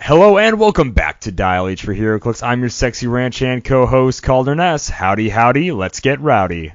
Hello and welcome back to Dial H for Heroclix. I'm your sexy ranch hand co-host, Kalder and S. Howdy, howdy, let's get rowdy.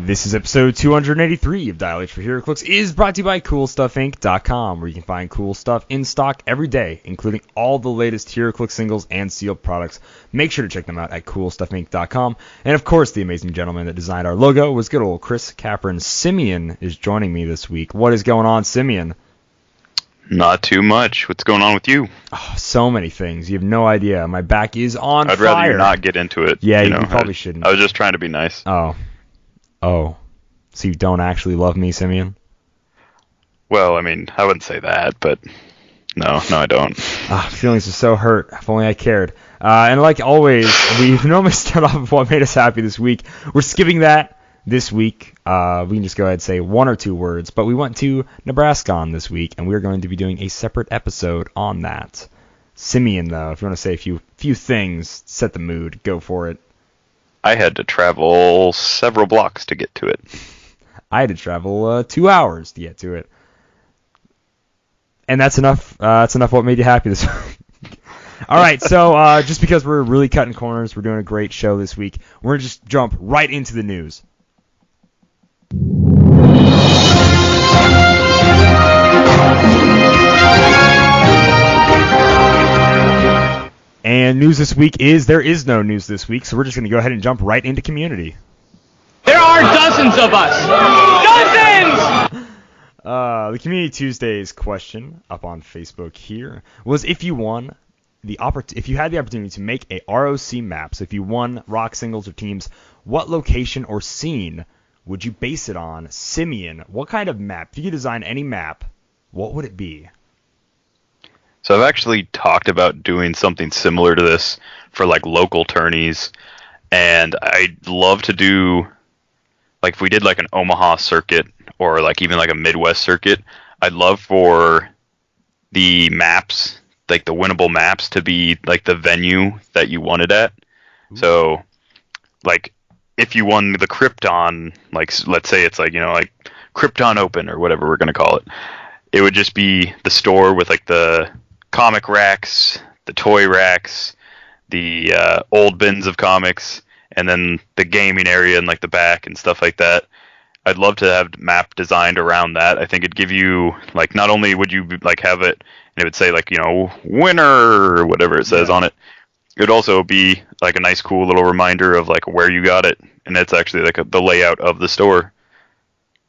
This is episode 283 of Dial H for Heroclix, is brought to you by CoolStuffInc.com, where you can find cool stuff in stock every day, including all the latest Heroclix singles and sealed products. Make sure to check them out at CoolStuffInc.com. And of course, the amazing gentleman that designed our logo was good old Kalder and Simeon is joining me this week. What is going on, Simeon? Not too much. What's going on with you? Oh, so many things. You have no idea. My back is on fire. I'd rather you not get into it. Yeah, you probably shouldn't. I was just trying to be nice. Oh, so you don't actually love me, Simeon? Well, I mean, I wouldn't say that, but no, I don't. Feelings are so hurt. If only I cared. And like always, we normally start off with what made us happy this week. We're skipping that this week. We can just go ahead and say one or two words, but we went to Nebraska on this week, and we're going to be doing a separate episode on that. Simeon, though, if you want to say a few things, set the mood, go for it. I had to travel several blocks to get to it. I had to travel 2 hours to get to it. And that's enough. That's enough what made you happy this week. All right, so just because we're really cutting corners, we're doing a great show this week, we're going to just jump right into the news. And news this week is there is no news this week, so we're just going to go ahead and jump right into community. There are dozens of us! Dozens! The Community Tuesdays question up on Facebook here was if you had the opportunity to make a ROC map, so if you won rock singles or teams, what location or scene would you base it on? Simeon, what kind of map? If you could design any map, what would it be? So I've actually talked about doing something similar to this for like local tourneys, and I'd love to do, like if we did like an Omaha circuit or like even like a Midwest circuit, I'd love for the maps, like the winnable maps, to be like the venue that you won it at. Ooh. So like if you won the Krypton, like let's say it's like, like Krypton Open or whatever we're going to call it, it would just be the store with like the comic racks, the toy racks, the old bins of comics, and then the gaming area in like the back and stuff like that. I'd love to have map designed around that. I think it'd give you like, not only would you like have it and it would say like, winner or whatever it says on it. It would also be like a nice cool little reminder of like where you got it, and it's actually like the layout of the store.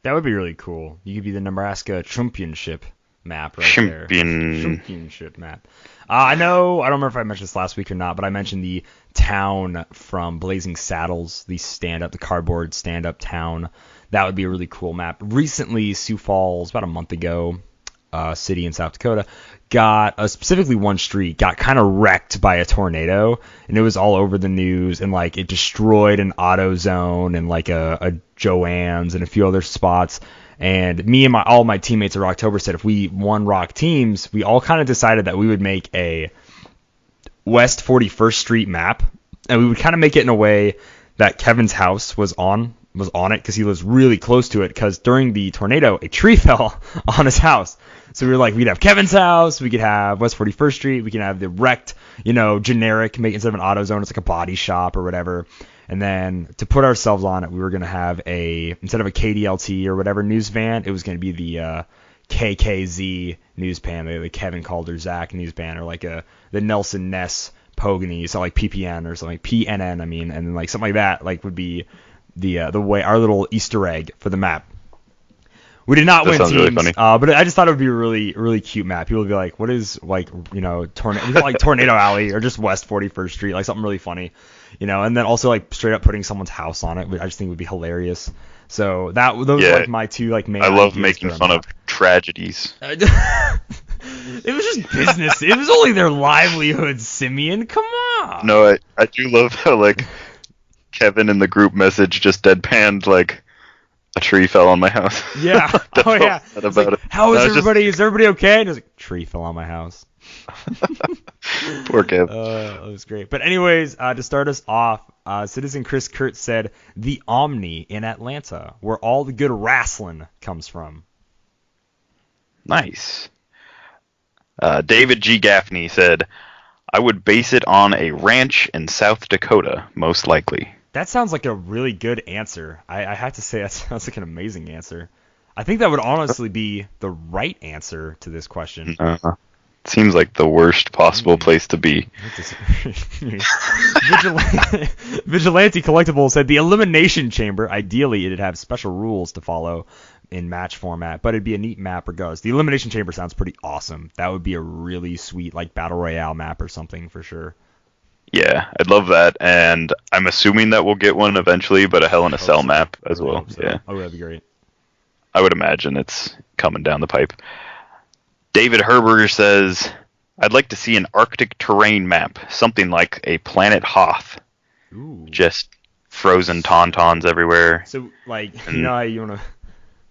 That would be really cool. You could be the Nebraska Championship map right there. Championship map. I don't remember if I mentioned this last week or not, but I mentioned the town from Blazing Saddles, the cardboard stand-up town. That would be a really cool map. Recently, Sioux Falls, about a month ago, city in South Dakota, specifically one street got kind of wrecked by a tornado, and it was all over the news, and like it destroyed an AutoZone and like a Joann's and a few other spots. And me and all my teammates at Rocktober said if we won Rock teams, we all kind of decided that we would make a West 41st Street map, and we would kind of make it in a way that Kevin's house was on it because he lives really close to it, because during the tornado, a tree fell on his house. So we were like, we'd have Kevin's house, we could have West 41st Street, we can have the wrecked, generic, instead of an AutoZone, it's like a body shop or whatever. And then to put ourselves on it, we were going to have instead of a KDLT or whatever news van, it was going to be the KKZ news pan, the Kevin Calder Zach news pan, or like the Nelson Ness Pogany, so like PPN or something, PNN, and then like something like that, like would be the way our little Easter egg for the map. We did not win teams, really funny. But I just thought it would be a really, really cute map. People would be like, what is, like, Tornado Alley or just West 41st Street, like something really funny, and then also like straight up putting someone's house on it. I just think it would be hilarious. So those are like my two like main. I love making fun of tragedies. It was just business. It was only their livelihood, Simeon. Come on. No, I do love how like Kevin in the group message just deadpanned like, A tree fell on my house. Yeah. Oh yeah. Like, how is everybody? Is everybody okay? And it was like, tree fell on my house. Poor kid. That was great. But anyways, to start us off, Citizen Chris Kurtz said the Omni in Atlanta, where all the good wrestling comes from. Nice. David G. Gaffney said, I would base it on a ranch in South Dakota, most likely. That sounds like a really good answer. I have to say that sounds like an amazing answer. I think that would honestly be the right answer to this question. Seems like the worst possible place to be. Vigilante Collectible said the Elimination Chamber, ideally it'd have special rules to follow in match format, but it'd be a neat map regardless. The Elimination Chamber sounds pretty awesome. That would be a really sweet like Battle Royale map or something for sure. Yeah, I'd love that, and I'm assuming that we'll get one eventually, but a Hell in a Cell map as well. So. Yeah. Oh, that'd be great. I would imagine it's coming down the pipe. David Herberger says, I'd like to see an Arctic terrain map, something like a Planet Hoth. Ooh. Just frozen tauntauns everywhere. So, like, you know how you want to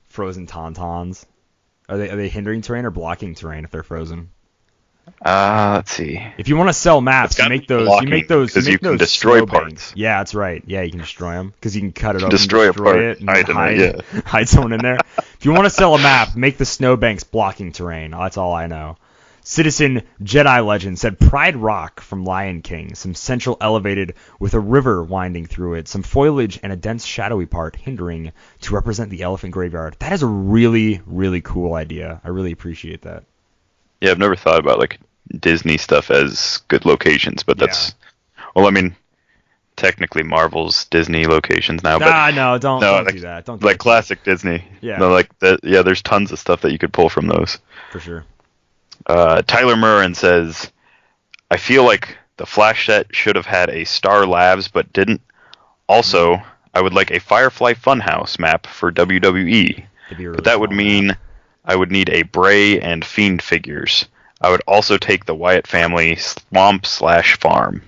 frozen tauntauns? Are they hindering terrain or blocking terrain if they're frozen? Let's see. If you want to sell maps, you make those because you can destroy parts. Yeah, that's right. Yeah, you can destroy them because you can cut it up, destroy it, and hide someone in there. If you want to sell a map, make the snowbanks blocking terrain. That's all I know. Citizen Jedi Legend said Pride Rock from Lion King, some central elevated with a river winding through it, some foliage and a dense shadowy part hindering to represent the elephant graveyard. That is a really, really cool idea. I really appreciate that. Yeah, I've never thought about like Disney stuff as good locations, but that's well, I mean, technically Marvel's Disney locations now. Don't do that. Don't do like that. Classic Disney. Yeah. No, like that. Yeah, there's tons of stuff that you could pull from those. For sure. Tyler Murrin says, I feel like the Flash set should have had a Star Labs, but didn't. Also, I would like a Firefly Funhouse map for WWE, but that would mean I would need a Bray and Fiend figures. I would also take the Wyatt family swamp/farm.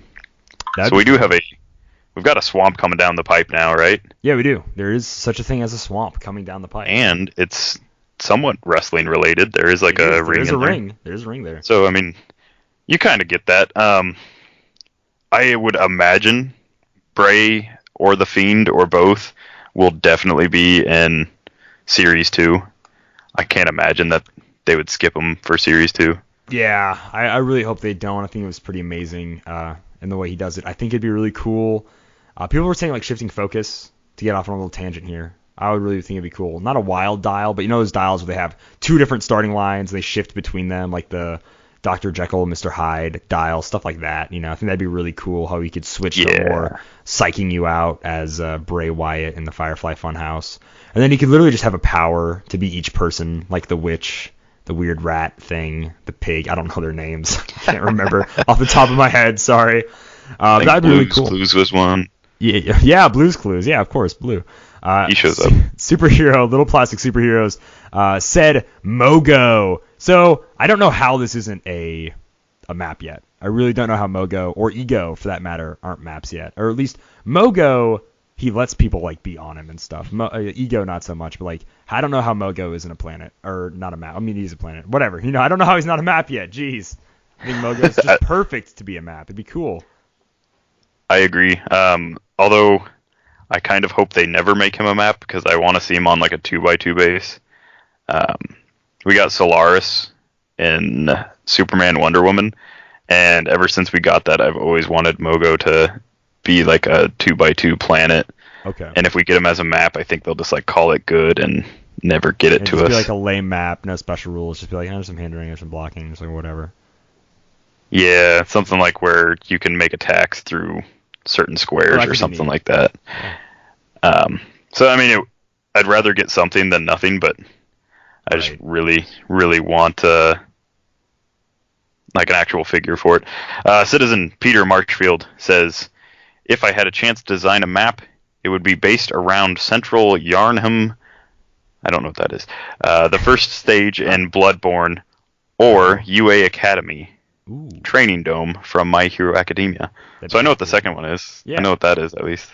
So we've got a swamp coming down the pipe now, right? Yeah, we do. There is such a thing as a swamp coming down the pipe. And it's somewhat wrestling related. There is like a ring. There's a ring there. So I mean, you kind of get that. I would imagine Bray or the Fiend or both will definitely be in Series 2. I can't imagine that they would skip them for Series 2. Yeah, I really hope they don't. I think it was pretty amazing in the way he does it. I think it'd be really cool. People were saying like shifting focus, to get off on a little tangent here. I would really think it'd be cool. Not a wild dial, but you know those dials where they have two different starting lines, they shift between them, like the Dr. Jekyll, Mr. Hyde dial, stuff like that. You know, I think that'd be really cool how he could switch to more psyching you out as Bray Wyatt in the Firefly Funhouse. And then he could literally just have a power to be each person, like the witch, the weird rat thing, the pig. I don't know their names. I can't remember off the top of my head. Sorry. That'd be really cool. Blues was one. Yeah, Blues Clues. Yeah, of course, Blue. He shows up. Superhero, Little Plastic Superheroes, said Mogo. So I don't know how this isn't a map yet. I really don't know how Mogo, or Ego for that matter, aren't maps yet. Or at least Mogo, he lets people like be on him and stuff. Ego not so much, but like I don't know how Mogo isn't a planet or not a map. I mean, he's a planet. Whatever. You know, I don't know how he's not a map yet. Jeez. I think Mogo's just perfect to be a map. It'd be cool. I agree. Although I kind of hope they never make him a map because I want to see him on like a 2x2 base. We got Solaris in Superman Wonder Woman, and ever since we got that, I've always wanted Mogo to be like a 2x2 planet. Okay. And if we get him as a map, I think they'll just like call it good and never get it to us. Be like a lame map, no special rules. Just be like, there's some hindering, there's some blocking, just like whatever. Yeah, something like where you can make attacks through certain squares or something like that. Yeah. So I mean, I'd rather get something than nothing, but I just really, really want like an actual figure for it. Citizen Peter Marshfield says, if I had a chance to design a map, it would be based around Central Yarnham. I don't know what that is. The first stage in Bloodborne or UA Academy. Ooh. Training Dome from My Hero Academia. So I know what the second one is. Yeah. I know what that is, at least.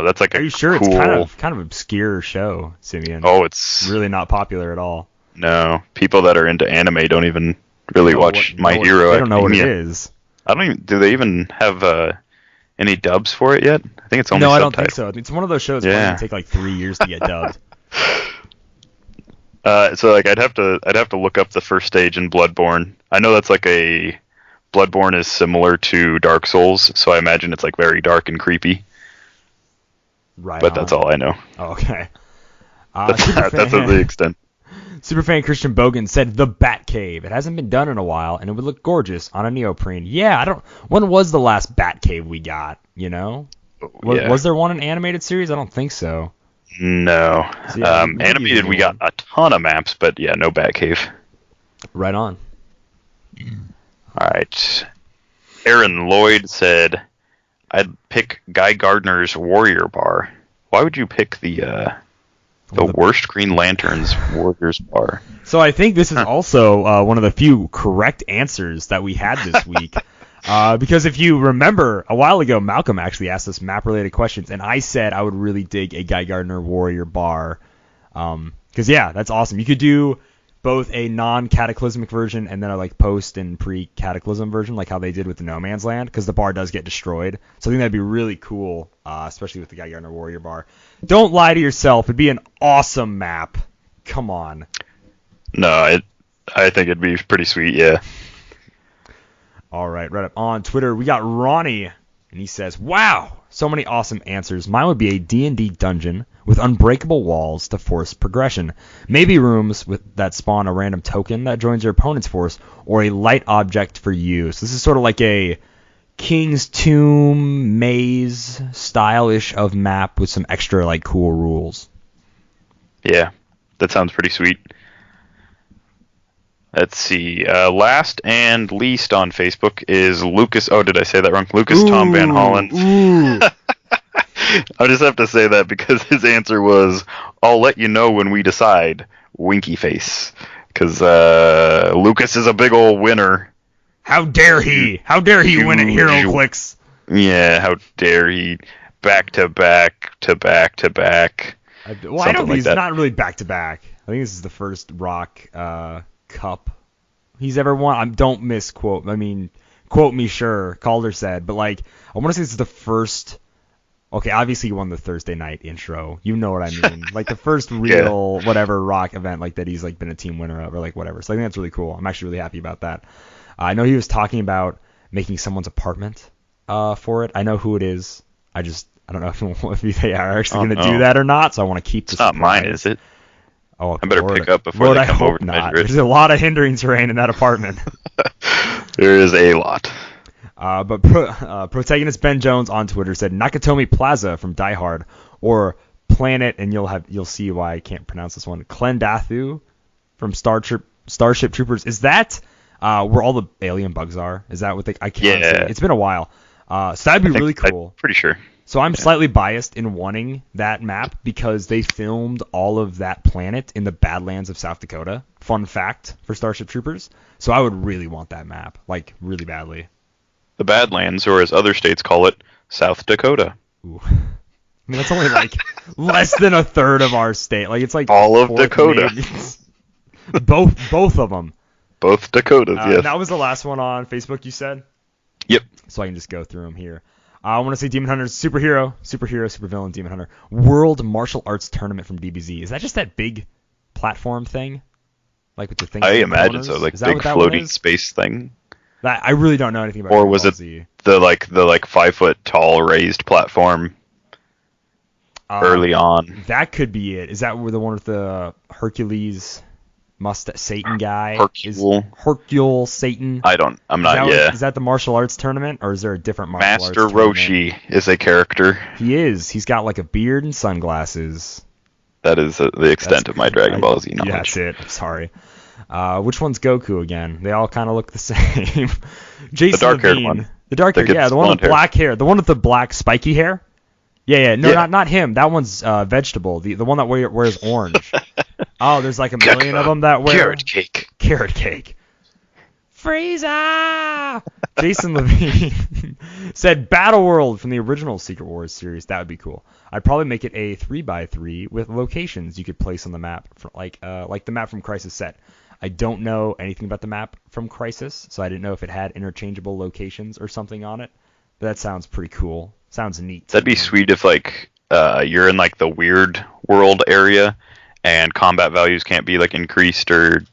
That's like Are you sure? cool... It's kind of obscure show, Simeon. Oh, it's really not popular at all. No, people that are into anime don't even really watch My Hero Academia. They don't know what it is. Do they even have any dubs for it yet? I think it's only subtitled. No, I don't think so. It's one of those shows where it take like 3 years to get dubbed. So like I'd have to look up the first stage in Bloodborne. I know that's like Bloodborne is similar to Dark Souls, so I imagine it's like very dark and creepy. Right. But that's all I know. Oh, okay. That's to the extent. Superfan Christian Bogan said the Batcave. It hasn't been done in a while, and it would look gorgeous on a neoprene. Yeah, when was the last Batcave we got? You know, was there one in animated series? I don't think so. No. So, yeah, animated, we got a ton of maps, but yeah, no Batcave. Right on. All right. Aaron Lloyd said, "I'd pick Guy Gardner's Warrior Bar." Why would you pick the worst Green Lantern's Warriors Bar? So I think this is also one of the few correct answers that we had this week. Because if you remember, a while ago, Malcolm actually asked us map-related questions, and I said I would really dig a Guy Gardner Warrior Bar. Because, yeah, that's awesome. You could do both a non-cataclysmic version and then a like post and pre-cataclysm version, like how they did with the No Man's Land, because the bar does get destroyed. So I think that'd be really cool, especially with the Guy Gardner Warrior Bar. Don't lie to yourself. It'd be an awesome map. Come on. No, I think it'd be pretty sweet, yeah. All right, right up on Twitter, we got Ronnie, and he says, "Wow, so many awesome answers. Mine would be a D&D dungeon with unbreakable walls to force progression. Maybe rooms that spawn a random token that joins your opponent's force, or a light object for you." So this is sort of like a King's Tomb maze style-ish of map with some extra like cool rules. Yeah, that sounds pretty sweet. Let's see. Last and least on Facebook is Lucas. Oh, did I say that wrong? Lucas Tom Van Holland. I just have to say that because his answer was, "I'll let you know when we decide." Winky face. Because Lucas is a big old winner. How dare he? How dare he win at Heroclix? Yeah, how dare he? Back to back to back to back. Well, I don't think he's not really back to back. I think this is the first Rock Cup he's ever won. Don't misquote. I mean, quote me, sure. Calder said, but like, I want to say this is the first. Okay, obviously he won the Thursday night intro. You know what I mean? Like the first real whatever Rock event like that he's like been a team winner of or like whatever. So I think that's really cool. I'm actually really happy about that. I know he was talking about making someone's apartment for it. I know who it is. I don't know if they are actually going to do that or not. So I want to keep this. It's not mine, is it? Oh, I better pick up before they come over to measure it. There's a lot of hindering terrain in that apartment. There is a lot. But protagonist Ben Jones on Twitter said Nakatomi Plaza from Die Hard, or Planet, and you'll see why I can't pronounce this one. Klendathu from Starship Troopers. Is that where all the alien bugs are? Is that what they? I can't. Yeah. It's been a while. So that'd be really cool. I'm pretty sure. So I'm slightly biased in wanting that map because they filmed all of that planet in the Badlands of South Dakota. Fun fact for Starship Troopers. So I would really want that map, like really badly. The Badlands, or as other states call it, South Dakota. Ooh. I mean, that's only like less than a third of our state. Like it's like all of Dakota. both of them. Both Dakotas, yes. That was the last one on Facebook, you said? Yep. So I can just go through them here. I want to say Demon Hunter's superhero, supervillain, Demon Hunter. World Martial Arts Tournament from DBZ. Is that just that big platform thing? Like with the thing? I imagine so, like big floating space thing. That I really don't know anything about. Or was it the 5 foot tall raised platform early on? That could be it. Is that where the one with the Hercules Satan guy? Hercule Satan. I'm not. Is that the martial arts tournament, or is there a different martial arts tournament? Master Roshi is a character. He is. He's got like a beard and sunglasses. That is the extent of my Dragon Ball Z knowledge. Yeah, that's it. I'm sorry. Which one's Goku again? They all kind of look the same. Jason the dark-haired Levine. one. The dark-haired, yeah, the one with black hair. The one with the black spiky hair. Yeah. No, not him. That one's vegetable. The one that wears orange. Oh, there's like a million of them that wear carrot cake. Frieza! Jason Levine said Battle World from the original Secret Wars series. That would be cool. I'd probably make it a 3x3 with locations you could place on the map, like the map from Crisis set. I don't know anything about the map from Crisis, so I didn't know if it had interchangeable locations or something on it. But that sounds pretty cool. Sounds neat. That'd be sweet if like you're in like the weird world area and combat values can't be like increased or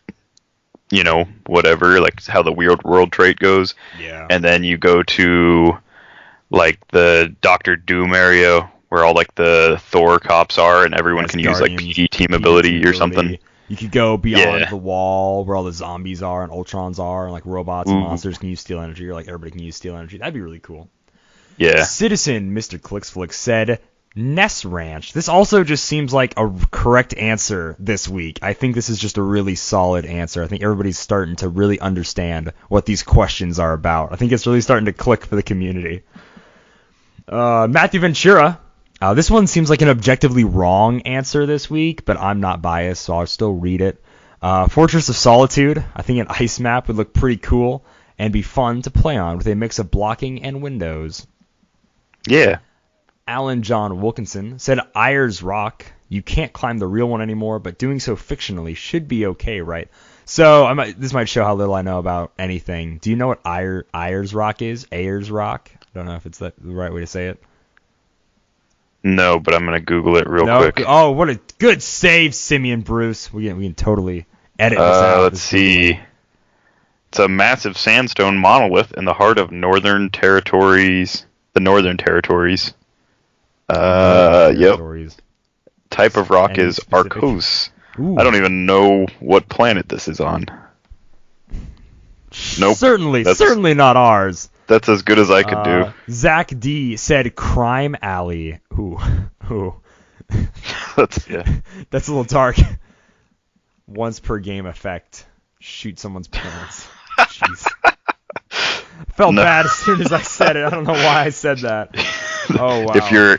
whatever, like how the weird world trait goes. Yeah. And then you go to like the Doctor Doom area where all like the Thor cops are and everyone can use like PD team ability or something. You could go beyond the wall where all the zombies are and Ultrons are and like robots and monsters can use steel energy, or like everybody can use steel energy. That'd be really cool. Yeah. Citizen Mr. Clicksflix said Ness Ranch. This also just seems like a correct answer this week. I think this is just a really solid answer. I think everybody's starting to really understand what these questions are about. I think it's really starting to click for the community. Matthew Ventura. This one seems like an objectively wrong answer this week, but I'm not biased, so I'll still read it. Fortress of Solitude. I think an ice map would look pretty cool and be fun to play on with a mix of blocking and windows. Yeah. Alan John Wilkinson said Ayers Rock. You can't climb the real one anymore, but doing so fictionally should be okay, right? So this might show how little I know about anything. Do you know what Ayers Rock is? Ayers Rock? I don't know if it's the right way to say it. No, but I'm going to Google it real quick. Oh, what a good save, Simeon Bruce. We can totally edit this out. Let's see. It's a massive sandstone monolith in the heart of Northern Territories. The Northern Territories. Yep. Type of rock is Arcos. I don't even know what planet this is on. Nope. Certainly not ours. That's as good as I could do. Zach D said Crime Alley. Ooh. That's a little dark. Once per game effect. Shoot someone's parents. Jeez. Felt bad as soon as I said it. I don't know why I said that. Oh wow.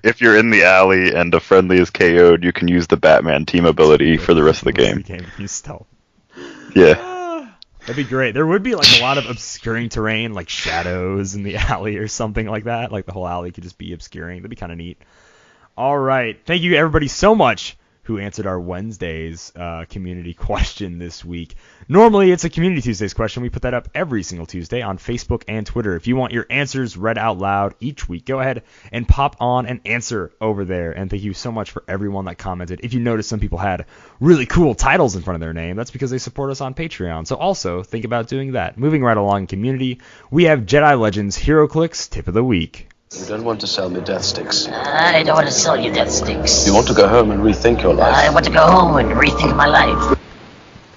If you're in the alley and a friendly is KO'd, you can use the Batman team ability for the rest of the game. You stealth. Yeah. That'd be great. There would be like a lot of obscuring terrain, like shadows in the alley or something like that. Like the whole alley could just be obscuring. That'd be kind of neat. All right. Thank you everybody so much who answered our Wednesday's community question this week. Normally, it's a Community Tuesdays question. We put that up every single Tuesday on Facebook and Twitter. If you want your answers read out loud each week, go ahead and pop on an answer over there. And thank you so much for everyone that commented. If you notice some people had really cool titles in front of their name, that's because they support us on Patreon. So also think about doing that. Moving right along, community, we have Jedi Legends Heroclix Tip of the Week. You don't want to sell me death sticks. I don't want to sell you death sticks. You want to go home and rethink your life. I want to go home and rethink my life.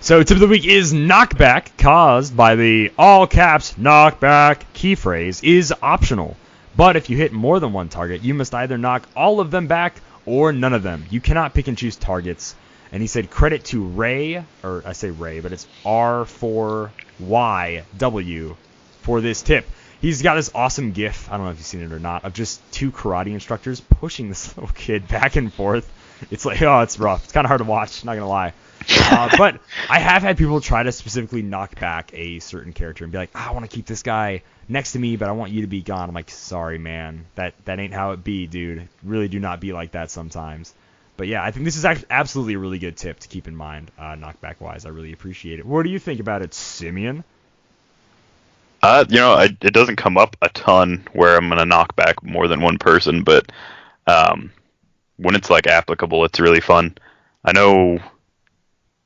So tip of the week is knockback, caused by the all caps knockback key phrase is optional. But if you hit more than one target, you must either knock all of them back or none of them. You cannot pick and choose targets. And he said credit to Ray, or I say Ray, but it's R4YW for this tip. He's got this awesome GIF, I don't know if you've seen it or not, of just two karate instructors pushing this little kid back and forth. It's like, oh, it's rough. It's kind of hard to watch, not going to lie. But I have had people try to specifically knock back a certain character and be like, I want to keep this guy next to me, but I want you to be gone. I'm like, sorry, man. That ain't how it be, dude. Really do not be like that sometimes. But yeah, I think this is absolutely a really good tip to keep in mind, knockback-wise. I really appreciate it. What do you think about it, Simeon? It doesn't come up a ton where I'm going to knock back more than one person, but when it's like applicable, it's really fun. I know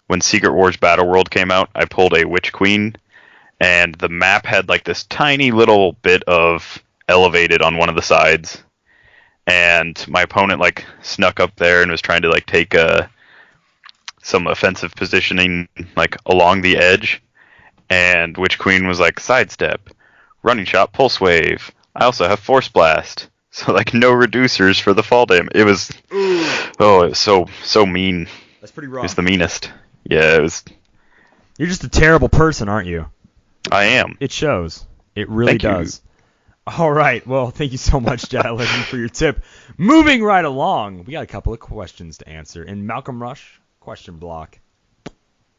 when Secret Wars Battle World came out, I pulled a Witch Queen, and the map had like this tiny little bit of elevated on one of the sides, and my opponent like snuck up there and was trying to like take some offensive positioning like along the edge. And Witch Queen was like, sidestep, running shot, pulse wave. I also have force blast. So like no reducers for the fall damage. It was, it was so mean. That's pretty rough. It was the meanest. Yeah, it was. You're just a terrible person, aren't you? I am. It shows. It really does. All right. Well, thank you so much, Jedi Legend, for your tip. Moving right along, we got a couple of questions to answer in Malcolm Rush question block.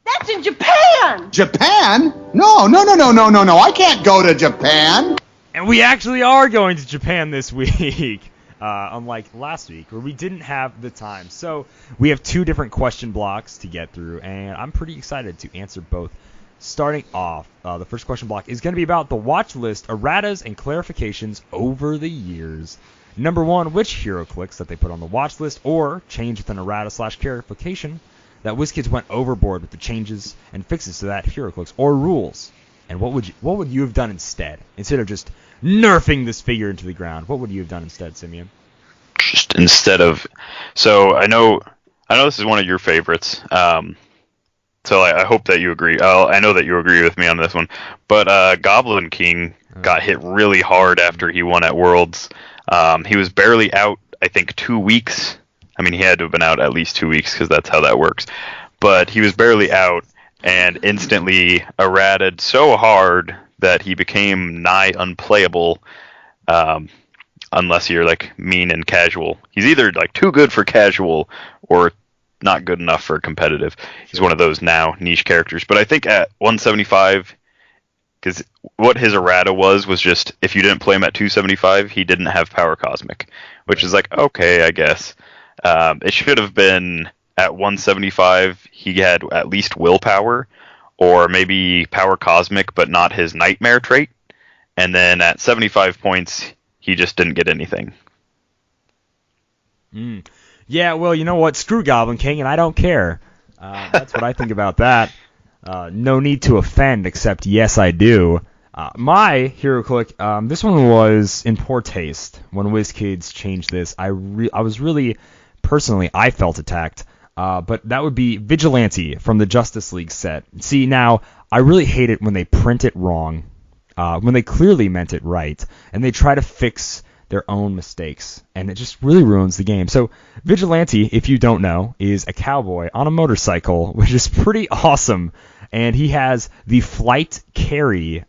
That's in Japan! Japan? No. I can't go to Japan. And we actually are going to Japan this week, unlike last week where we didn't have the time. So we have 2 different question blocks to get through, and I'm pretty excited to answer both. Starting off, the first question block is going to be about the watch list, erratas, and clarifications over the years. Number 1, which Heroclix that they put on the watch list or change with an errata/clarification that WizKids went overboard with the changes and fixes to that Heroclix or rules? And what would you have done instead of just nerfing this figure into the ground? What would you have done instead, Simeon? Just instead of, so I know this is one of your favorites. So I hope that you agree. I know that you agree with me on this one. But Goblin King got hit really hard after he won at Worlds. He was barely out, I think, 2 weeks. I mean, he had to have been out at least 2 weeks because that's how that works. But he was barely out and instantly errated so hard that he became nigh unplayable unless you're like mean and casual. He's either like too good for casual or not good enough for competitive. He's one of those now niche characters. But I think at 175, because what his errata was just if you didn't play him at 275, he didn't have Power Cosmic, which is like, okay, I guess. It should have been at 175, he had at least willpower, or maybe Power Cosmic, but not his Nightmare trait. And then at 75 points, he just didn't get anything. Yeah, well, you know what? Screw Goblin King, and I don't care. That's what I think about that. No need to offend, except yes, I do. My Heroclix, this one was in poor taste when WizKids changed this. I was really, personally, I felt attacked. But that would be Vigilante from the Justice League set. See, now, I really hate it when they print it wrong, when they clearly meant it right, and they try to fix their own mistakes, and it just really ruins the game. So, Vigilante, if you don't know, is a cowboy on a motorcycle, which is pretty awesome, and he has the flight carry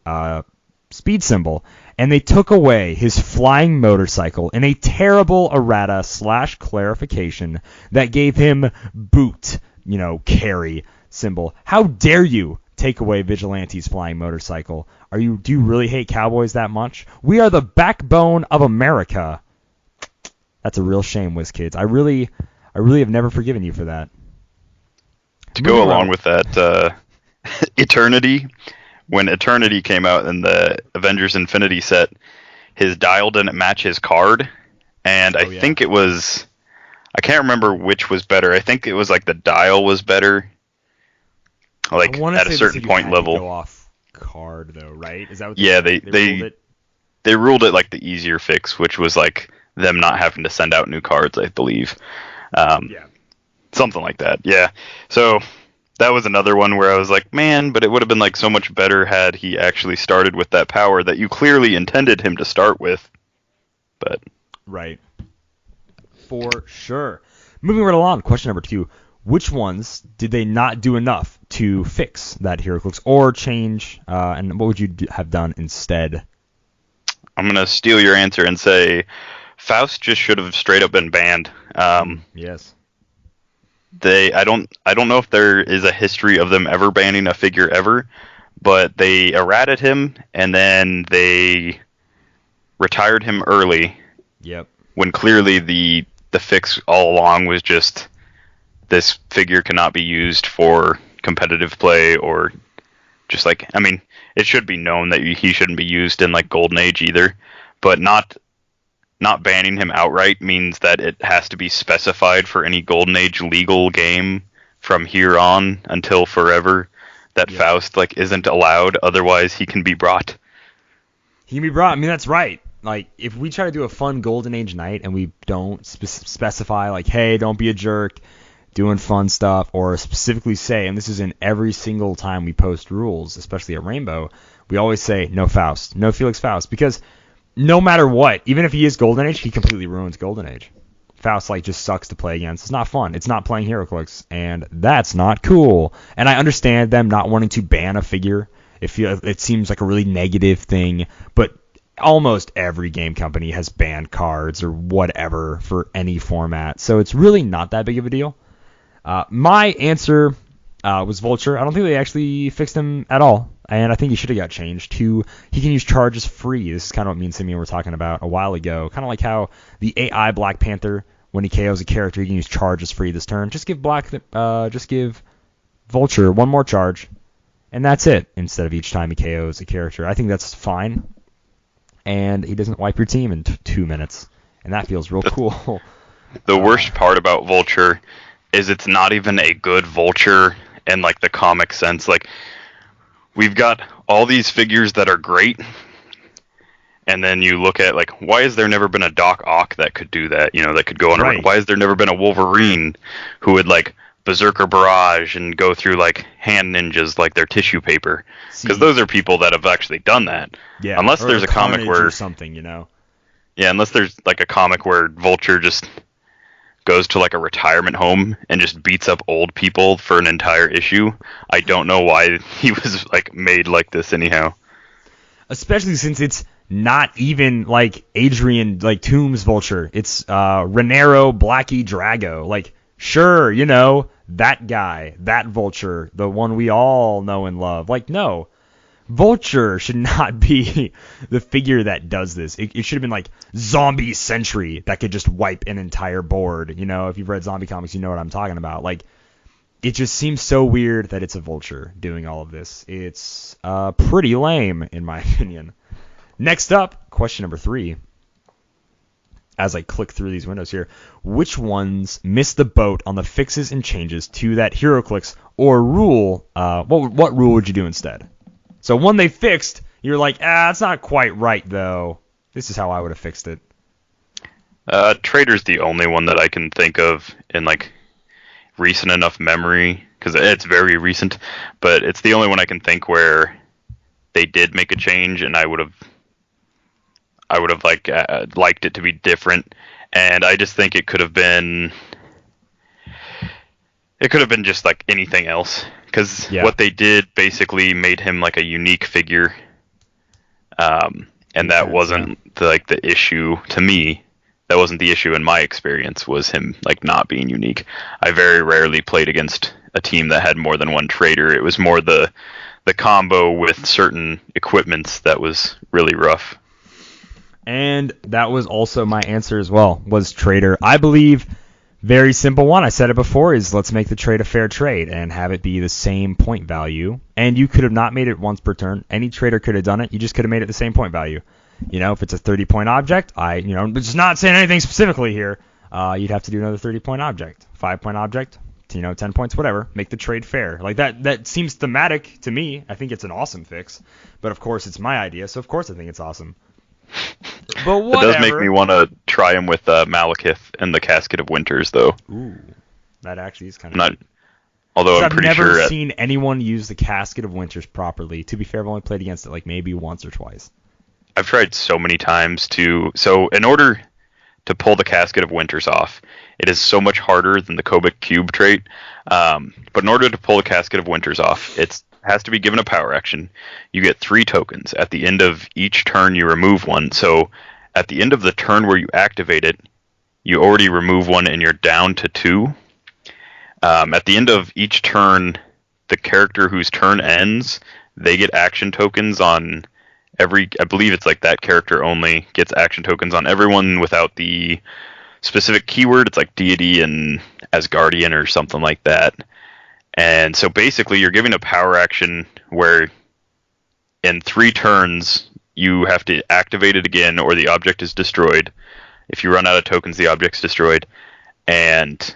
speed symbol, and they took away his flying motorcycle in a terrible errata/clarification that gave him boot, carry symbol. How dare you take away Vigilante's flying motorcycle? Do you really hate cowboys that much? We are the backbone of America. That's a real shame, WizKids. I really have never forgiven you for that. To go along with that, Eternity. When Eternity came out in the Avengers Infinity set, his dial didn't match his card, and I think it was, I can't remember which was better. I think it was like the dial was better, like at a certain point level. To go off card though, right? Is that what they ruled it? They ruled it like the easier fix, which was like them not having to send out new cards, I believe. Something like that. Yeah. So that was another one where I was like, man, but it would have been like so much better had he actually started with that power that you clearly intended him to start with. But right. For sure. Moving right along, question number 2. Which ones did they not do enough to fix that Heroclix or change, and what would you have done instead? I'm going to steal your answer and say Faust just should have straight up been banned. Yes. I don't know if there is a history of them ever banning a figure ever, but they errated him and then they retired him early. Yep. When clearly the fix all along was just this figure cannot be used for competitive play or just like, I mean, it should be known that he shouldn't be used in like Golden Age either, but not banning him outright means that it has to be specified for any Golden Age legal game from here on until forever that Faust like isn't allowed. Otherwise, he can be brought. He can be brought. I mean, that's right. Like, if we try to do a fun Golden Age night and we don't specify, like, hey, don't be a jerk, doing fun stuff, or specifically say, and this is in every single time we post rules, especially at Rainbow, we always say, no Faust, no Felix Faust, because no matter what, even if he is Golden Age, he completely ruins Golden Age. Faust, like, just sucks to play against. It's not fun. It's not playing Heroclix, and that's not cool. And I understand them not wanting to ban a figure. It seems like a really negative thing, but almost every game company has banned cards or whatever for any format, so it's really not that big of a deal. My answer, was Vulture. I don't think they actually fixed him at all, and I think he should have got changed to he can use charges free. This is kind of what me and Simeon were talking about a while ago. Kind of like how the AI Black Panther, when he KOs a character, he can use charges free this turn. Just give Vulture one more charge, and that's it, instead of each time he KOs a character. I think that's fine, and he doesn't wipe your team in 2 minutes, and that feels real cool. The worst part about Vulture is it's not even a good Vulture in like the comic sense. Like, we've got all these figures that are great, and then you look at, like, why has there never been a Doc Ock that could do that? You know, that could go on. Right. Why has there never been a Wolverine who would, like, Berserker Barrage and go through, like, hand ninjas like they're tissue paper? Because those are people that have actually done that. Yeah. Unless there's a comic where or something, you know. Yeah, unless there's like a comic where Vulture just goes to like a retirement home and just beats up old people for an entire issue. I don't know why he was like made like this anyhow. Especially since it's not even like Adrian like Toomes Vulture. It's Renero Blackie Drago. Like, sure, you know, that guy, that Vulture, the one we all know and love. Like, no. Vulture should not be the figure that does this. It should have been like Zombie Sentry that could just wipe an entire board. You know, if you've read zombie comics, you know what I'm talking about. Like, it just seems so weird that it's a Vulture doing all of this. It's pretty lame, in my opinion. Next up, question number 3. As I click through these windows here, which ones missed the boat on the fixes and changes to that Heroclix or rule? What rule would you do instead? So one they fixed, you're like, it's not quite right, though. This is how I would have fixed it. Trader's the only one that I can think of in, like, recent enough memory, because it's very recent, but it's the only one I can think where they did make a change, and I would have liked it to be different, and I just think it could have been just, like, anything else. Because what they did basically made him like a unique figure, and that wasn't the issue to me. That wasn't the issue in my experience, was him like not being unique. I very rarely played against a team that had more than one trader. It was more the combo with certain equipments that was really rough. And that was also my answer as well, was trader. I believe. Very simple one. I said it before, is let's make the trade a fair trade and have it be the same point value. And you could have not made it once per turn. Any trader could have done it. You just could have made it the same point value. You know, if it's a 30-point object, just not saying anything specifically here, you'd have to do another 30-point object. 5-point object, 10 points, whatever. Make the trade fair. Like that seems thematic to me. I think it's an awesome fix. But of course, it's my idea, so of course I think it's awesome. But whatever. It does make me want to try him with Malekith and the Casket of Winters, though. Ooh, that actually is kind of. Although I'm pretty sure. I've never seen anyone use the Casket of Winters properly. To be fair, I've only played against it like maybe once or twice. I've tried so many times to. So in order to pull the Casket of Winters off, it is so much harder than the Kobik Cube trait. But in order to pull the Casket of Winters off, it has to be given a power action. You get 3 tokens. At the end of each turn, you remove one. So at the end of the turn where you activate it, you already remove one and you're down to 2. At the end of each turn, the character whose turn ends, they get action tokens on every. I believe it's like that character only gets action tokens on everyone without the specific keyword. It's like deity and Asgardian or something like that. And so basically you're giving a power action where in 3 turns you have to activate it again or the object is destroyed. If you run out of tokens, the object's destroyed. And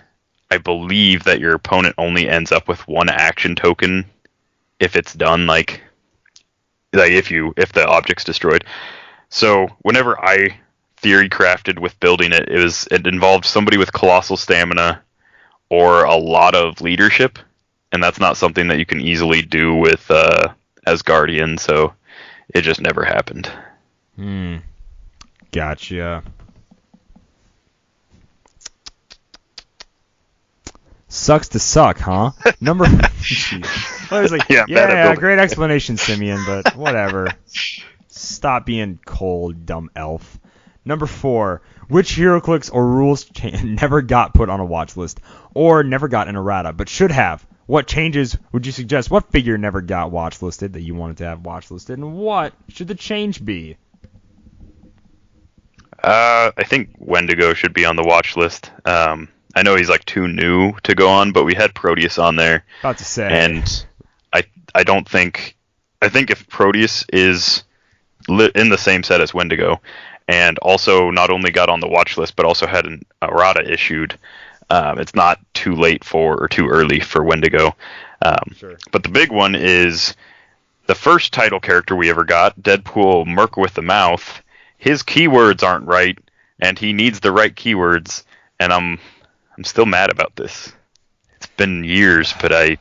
I believe that your opponent only ends up with 1 action token if it's done like if the object's destroyed. So whenever I theory crafted with building it, it involved somebody with colossal stamina or a lot of leadership. And that's not something that you can easily do with Asgardian, so it just never happened. Gotcha. Sucks to suck, huh? Number. I was like, yeah, great explanation, Simeon, but whatever. Stop being cold, dumb elf. Number 4. Which Heroclix or rules never got put on a watch list, or never got an errata, but should have? What changes would you suggest? What figure never got watch listed that you wanted to have watch listed, and what should the change be? I think Wendigo should be on the watch list. I know he's like too new to go on, but we had Proteus on there. About to say. And I don't think... I think if Proteus is in the same set as Wendigo, and also not only got on the watch list, but also had an errata issued, it's not too late or too early for Wendigo. Sure. But the big one is the first title character we ever got, Deadpool Merc with the Mouth. His keywords aren't right, and he needs the right keywords, and I'm still mad about this. It's been years, but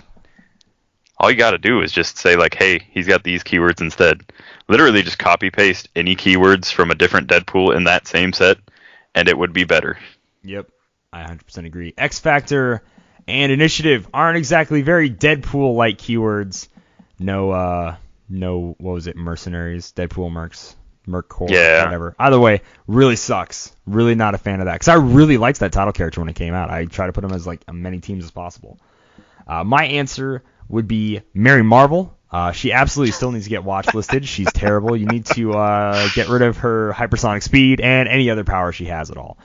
all you got to do is just say, like, hey, he's got these keywords instead. Literally just copy-paste any keywords from a different Deadpool in that same set, and it would be better. Yep, I 100% agree. X Factor and Initiative aren't exactly very Deadpool-like keywords. No, what was it, Mercenaries, Deadpool Mercs, Merc Corps, yeah. Whatever. Either way, really sucks. Really not a fan of that, because I really liked that title character when it came out. I try to put him as, like, many teams as possible. My answer would be Mary Marvel. She absolutely still needs to get watch listed. She's terrible. You need to get rid of her hypersonic speed and any other power she has at all.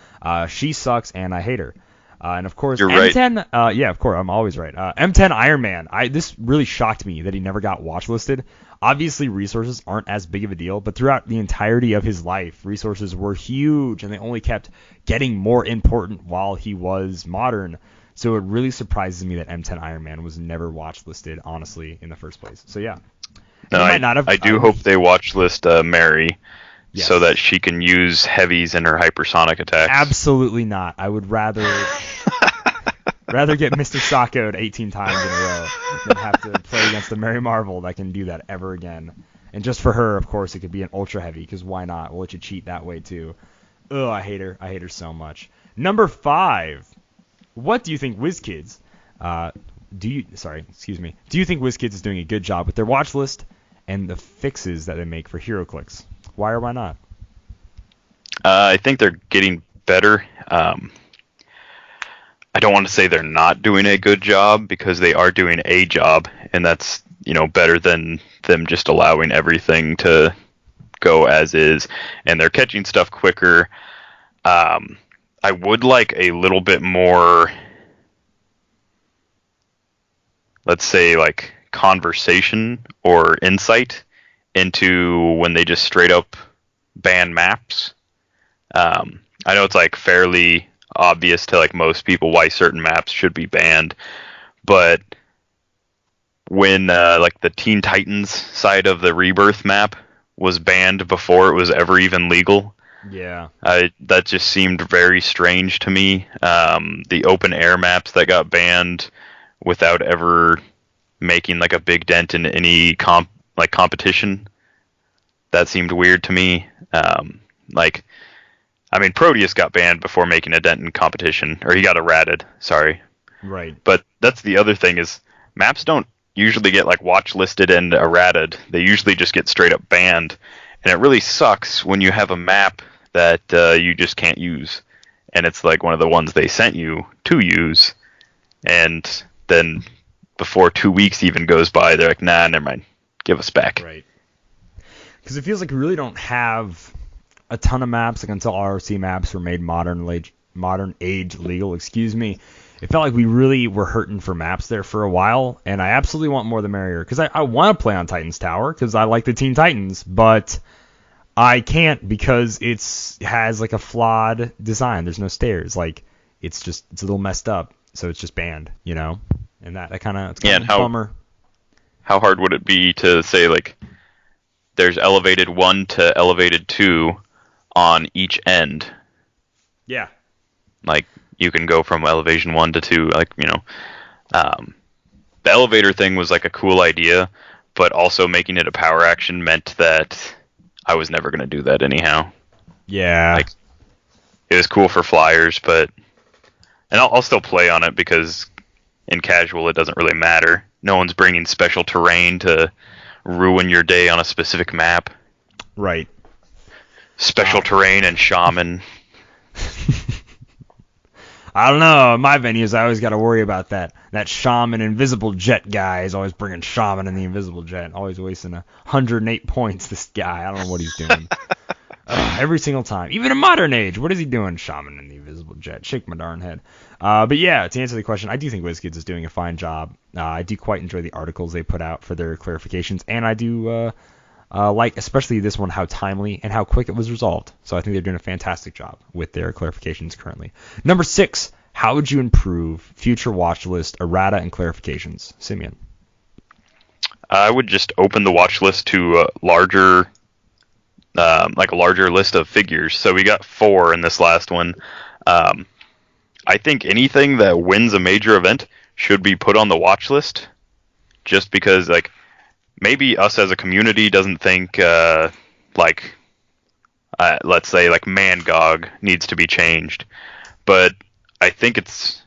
She sucks, and I hate her. And of course, You're M10. Right. Yeah, of course, I'm always right. M10 Iron Man. This really shocked me that he never got watch listed. Obviously, resources aren't as big of a deal, but throughout the entirety of his life, resources were huge, and they only kept getting more important while he was modern. So it really surprises me that M10 Iron Man was never watch listed, honestly, in the first place. So yeah. No, I do hope they watch list Mary, yes, so that she can use heavies in her hypersonic attacks. Absolutely not. I would rather get Mr. Sacco'd 18 times in a row than have to play against the Mary Marvel that can do that ever again. And just for her, of course, it could be an ultra heavy, because why not? We'll let you cheat that way too. Ugh, I hate her. I hate her so much. Number 5. What do you think WizKids? Do you think WizKids is doing a good job with their watch list and the fixes that they make for Heroclix? Why or why not? I think they're getting better. I don't want to say they're not doing a good job, because they are doing a job, and that's, better than them just allowing everything to go as is, and they're catching stuff quicker. I would like a little bit more, let's say, like, conversation or insight into when they just straight up ban maps. I know it's, like, fairly obvious to, like, most people why certain maps should be banned, but when, like, the Teen Titans side of the Rebirth map was banned before it was ever even legal, yeah, that just seemed very strange to me. The open air maps that got banned without ever making, like, a big dent in any competition, that seemed weird to me. Proteus got banned before making a dent in competition, or he got errated. Sorry. Right. But that's the other thing, is maps don't usually get, like, watch listed and errated. They usually just get straight up banned, and it really sucks when you have a map that you just can't use, and it's like one of the ones they sent you to use, and then before 2 weeks even goes by, they're like, nah, never mind, give us back. Right. Because it feels like we really don't have a ton of maps, like, until ROC maps were made modern age legal. It felt like we really were hurting for maps there for a while, and I absolutely want more the merrier, because I want to play on Titans Tower, because I like the Teen Titans, but I can't, because it has, like, a flawed design. There's no stairs. Like, it's a little messed up, so it's just banned, and that kind of, it's kind of a bummer. How hard would it be to say, like, there's elevated 1 to elevated 2 on each end? Yeah. Like, you can go from elevation 1 to 2, like, the elevator thing was, like, a cool idea, but also making it a power action meant that I was never going to do that anyhow. Yeah. Like, it was cool for flyers, and I'll still play on it, because in casual it doesn't really matter. No one's bringing special terrain to ruin your day on a specific map. Right. Special terrain and shaman. I don't know. In my venues, I always got to worry about that shaman invisible jet guy. Is always bringing shaman in the invisible jet. Always wasting 108 points. This guy. I don't know what he's doing. Every single time. Even in modern age, what is he doing? Shaman in the invisible jet. Shake my darn head. But yeah, to answer the question, I do think WizKids is doing a fine job. I do quite enjoy the articles they put out for their clarifications, and I do like, especially this one, how timely and how quick it was resolved. So I think they're doing a fantastic job with their clarifications currently. Number 6, how would you improve future watch list errata and clarifications? Simeon. I would just open the watch list to a larger list of figures. So we got 4 in this last one. I think anything that wins a major event should be put on the watch list, just because, like, maybe us as a community doesn't think, let's say, like, Mangog needs to be changed. But I think it's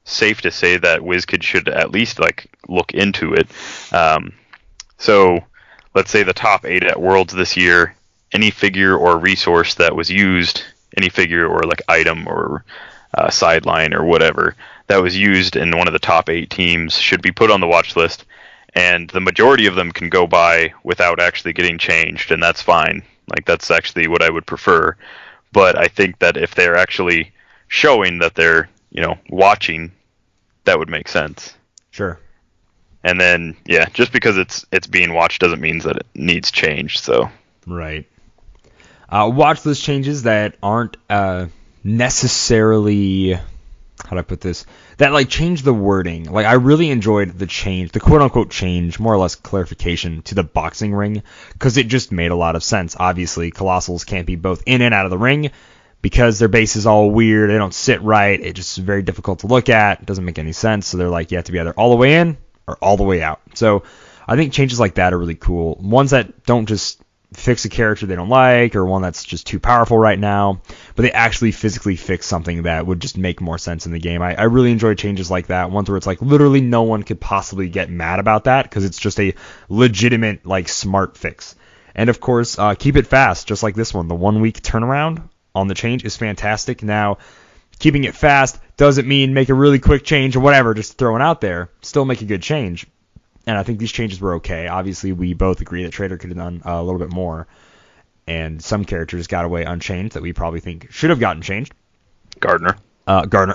safe to say that WizKid should at least, like, look into it. So, let's say the top 8 at Worlds this year, any figure or resource that was used, any figure or, like, item or sideline or whatever that was used in one of the top 8 teams should be put on the watch list. And the majority of them can go by without actually getting changed, and that's fine. Like, that's actually what I would prefer. But I think that if they're actually showing that they're, watching, that would make sense. Sure. And then, yeah, just because it's being watched doesn't mean that it needs changed. So. Right. Watch list changes that aren't necessarily, how do I put this, that like change the wording. Like, I really enjoyed the quote unquote change, more or less clarification to the boxing ring, because it just made a lot of sense. Obviously, Colossals can't be both in and out of the ring because their base is all weird, they don't sit right, it just is very difficult to look at, it doesn't make any sense. So they're like, you have to be either all the way in or all the way out. So I think changes like that are really cool. Ones that don't just fix a character they don't like, or one that's just too powerful right now, but they actually physically fix something that would just make more sense in the game. I really enjoy changes like that, ones where it's like literally no one could possibly get mad about that because it's just a legitimate, like, smart fix. And of course, keep it fast, just like this one. The 1 week turnaround on the change is fantastic. Now, keeping it fast doesn't mean make a really quick change or whatever, just throw it out there, still make a good change. And I think these changes were okay. Obviously, we both agree that Trader could have done a little bit more. And some characters got away unchanged that we probably think should have gotten changed. Gardner. Gardner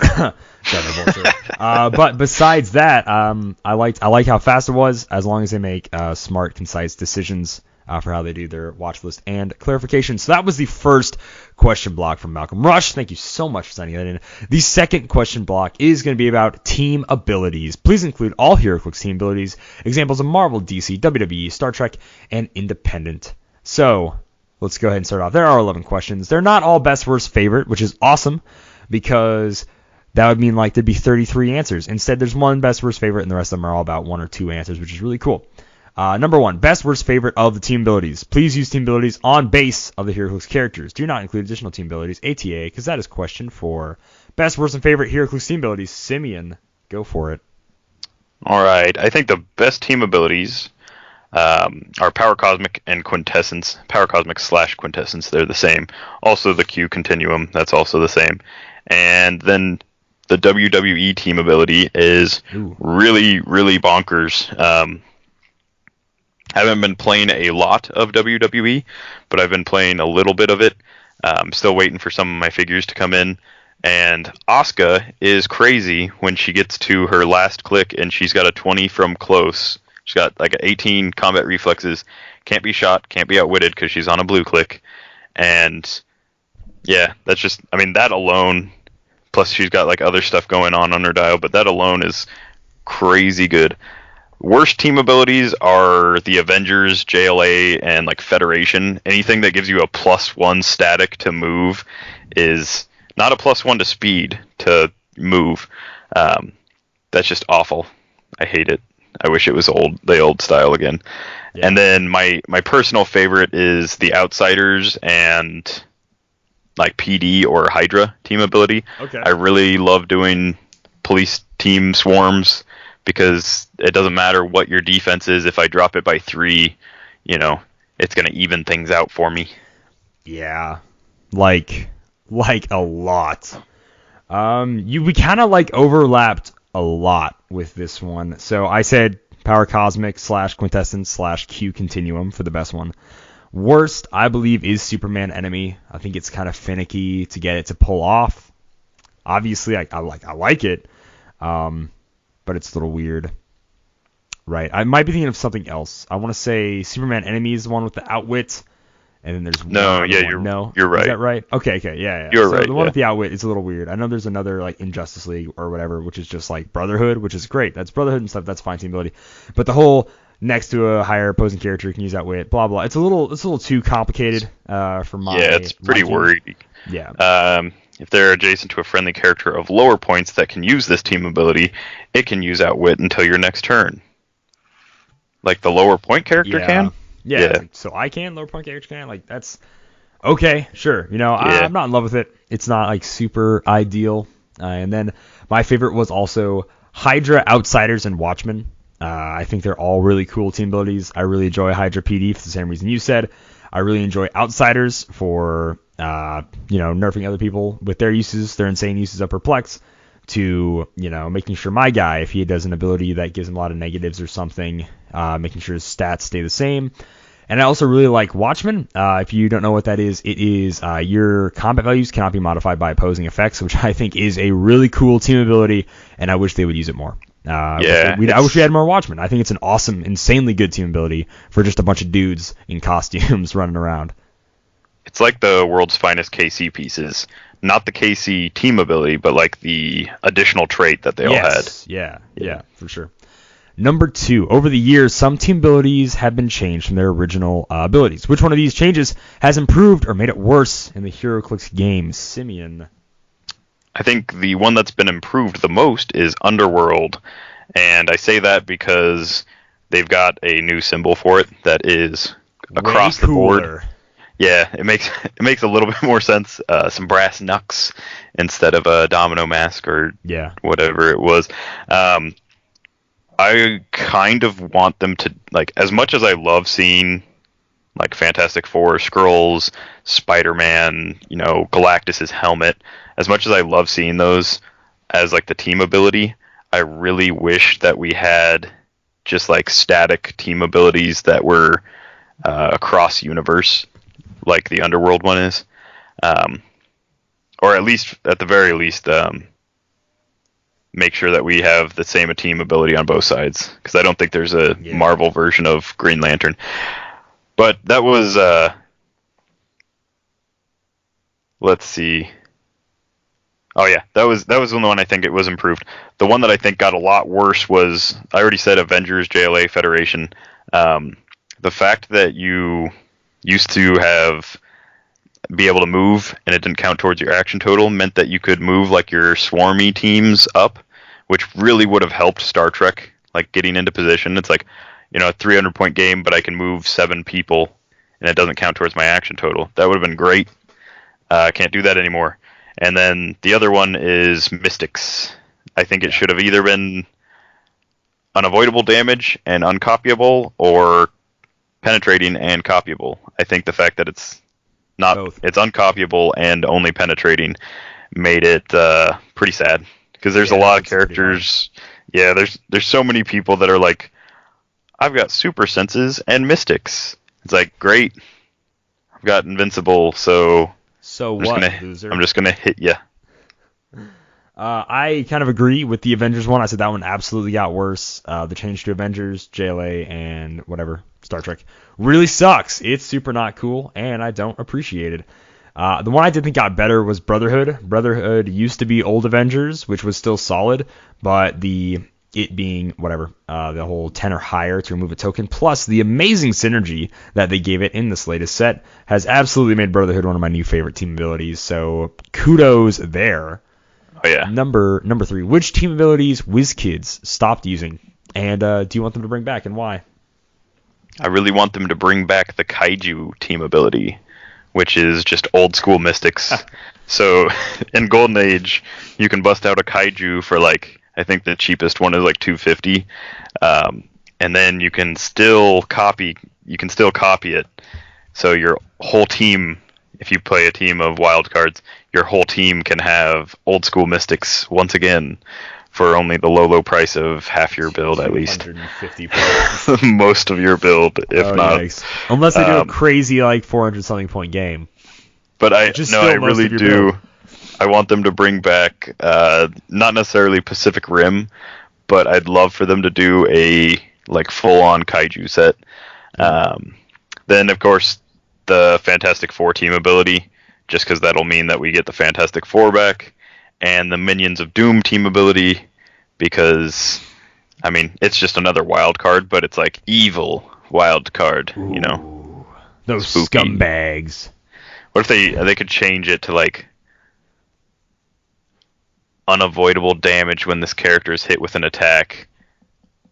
bullshit. But besides that, I like how fast it was, as long as they make smart, concise decisions for how they do their watch list and clarification. So that was the first question block from Malcolm Rush. Thank you so much for sending that in. The second question block is going to be about team abilities. Please include all Heroclix team abilities, examples of Marvel, DC, WWE, Star Trek, and Independent. So let's go ahead and start off. There are 11 questions. They're not all best, worst, favorite, which is awesome, because that would mean like there'd be 33 answers. Instead, there's one best, worst, favorite, and the rest of them are all about 1 or 2 answers, which is really cool. Number 1, best, worst, favorite of the team abilities. Please use team abilities on base of the Heroclix characters. Do not include additional team abilities, ATA, because that is question 4. Best, worst, and favorite Heroclix team abilities. Simeon, go for it. All right. I think the best team abilities are Power Cosmic and Quintessence. Power Cosmic / Quintessence, they're the same. Also the Q Continuum, that's also the same. And then the WWE team ability is really, really bonkers. I haven't been playing a lot of WWE, but I've been playing a little bit of it. I'm still waiting for some of my figures to come in. And Asuka is crazy when she gets to her last click and she's got a 20 from close. She's got like 18 combat reflexes. Can't be shot, can't be outwitted because she's on a blue click. And yeah, that's just, I mean, that alone, plus she's got like other stuff going on her dial, but that alone is crazy good. Worst team abilities are the Avengers, JLA, and like Federation. Anything that gives you a +1 static to move is not a +1 to speed to move. That's just awful. I hate it. I wish it was the old style again. Yeah. And then my personal favorite is the Outsiders and like PD or Hydra team ability. Okay. I really love doing police team swarms, because it doesn't matter what your defense is. If I drop it by 3, it's going to even things out for me. Yeah, like a lot. We kind of like overlapped a lot with this one. So I said Power Cosmic / Quintessence / Q Continuum for the best one. Worst, I believe, is Superman Enemy. I think it's kind of finicky to get it to pull off. Obviously, I like it, but it's a little weird. Right. I might be thinking of something else. I want to say Superman Enemy is the one with the outwit, and then there's you're right. Is that right? Okay, yeah. You're so right. The one with the outwit is a little weird. I know there's another like Injustice League or whatever, which is just like Brotherhood, which is great. That's Brotherhood and stuff. That's fine team ability. But the whole next to a higher opposing character can use outwit, blah blah. It's a little too complicated for my. Yeah, it's pretty worried. Yeah. If they're adjacent to a friendly character of lower points that can use this team ability, it can use outwit until your next turn. Like the lower point character can? Yeah. So I can, lower point character can. Like, that's okay, sure. I'm not in love with it. It's not like super ideal. And then my favorite was also Hydra, Outsiders, and Watchmen. I think they're all really cool team abilities. I really enjoy Hydra PD for the same reason you said. I really enjoy Outsiders for nerfing other people with their uses, their insane uses of Perplex, to making sure my guy, if he does an ability that gives him a lot of negatives or something, making sure his stats stay the same. And I also really like Watchmen. If you don't know what that is, it is your combat values cannot be modified by opposing effects, which I think is a really cool team ability, and I wish they would use it more. I wish we had more Watchmen. I think it's an awesome, insanely good team ability for just a bunch of dudes in costumes running around. It's like the world's finest KC pieces. Not the KC team ability, but like the additional trait that they all had. Yeah, for sure. Number 2, over the years, some team abilities have been changed from their original abilities. Which one of these changes has improved or made it worse in the Heroclix game? Simeon. I think the one that's been improved the most is Underworld. And I say that because they've got a new symbol for it that is across the board. Yeah, it makes a little bit more sense. Some brass knucks instead of a domino mask or whatever it was. I kind of want them to, like, as much as I love seeing like Fantastic Four, Skrulls, Spider-Man, Galactus's helmet, as much as I love seeing those as like the team ability, I really wish that we had just like static team abilities that were across universe, like the Underworld one is, or at the very least, make sure that we have the same team ability on both sides, because I don't think there's a Marvel version of Green Lantern. But that was, let's see. Oh yeah, that was the one I think it was improved. The one that I think got a lot worse was, I already said Avengers, JLA, Federation. The fact that you used to be able to move and it didn't count towards your action total meant that you could move like your swarmy teams up, which really would have helped Star Trek, like getting into position. It's like, a 300-point game, but I can move 7 people and it doesn't count towards my action total. That would have been great. I can't do that anymore. And then the other one is Mystics. I think it should have either been unavoidable damage and uncopyable, or penetrating and copyable. I think the fact that it's not both. It's uncopyable and only penetrating made it pretty sad, because there's a lot of characters. Yeah, there's so many people that are like, I've got super senses and mystics. It's like, great, I've got invincible, so loser? I'm just gonna hit you. I kind of agree with the Avengers one. I said that one absolutely got worse. The change to Avengers, JLA, and whatever, Star Trek really sucks. It's super not cool, and I don't appreciate it. The one I did think got better was Brotherhood. Brotherhood used to be old Avengers, which was still solid, but it being whatever, the whole 10 or higher to remove a token, plus the amazing synergy that they gave it in this latest set, has absolutely made Brotherhood one of my new favorite team abilities. So kudos there. Oh yeah. Number 3. Which team abilities WizKids stopped using, and do you want them to bring back, and why? I really want them to bring back the Kaiju team ability, which is just old school Mystics. So in Golden Age, you can bust out a Kaiju for like, I think the cheapest one is like $250, and then you can still copy it. So your whole team if you play a team of wild cards, your whole team can have old school mystics once again for only the low price of half your build at least. 150 points. Most of your build, if not. Yikes. Unless they do a crazy 400 something point game. But I really do. Build. I want them to bring back not necessarily Pacific Rim, but I'd love for them to do a full on kaiju set. Then of course the Fantastic Four team ability, just because that'll mean that we get the Fantastic Four back, and the Minions of Doom team ability, because it's just another wild card, but it's evil wild card. Ooh, those spooky scumbags. What if they could change it to unavoidable damage when this character is hit with an attack,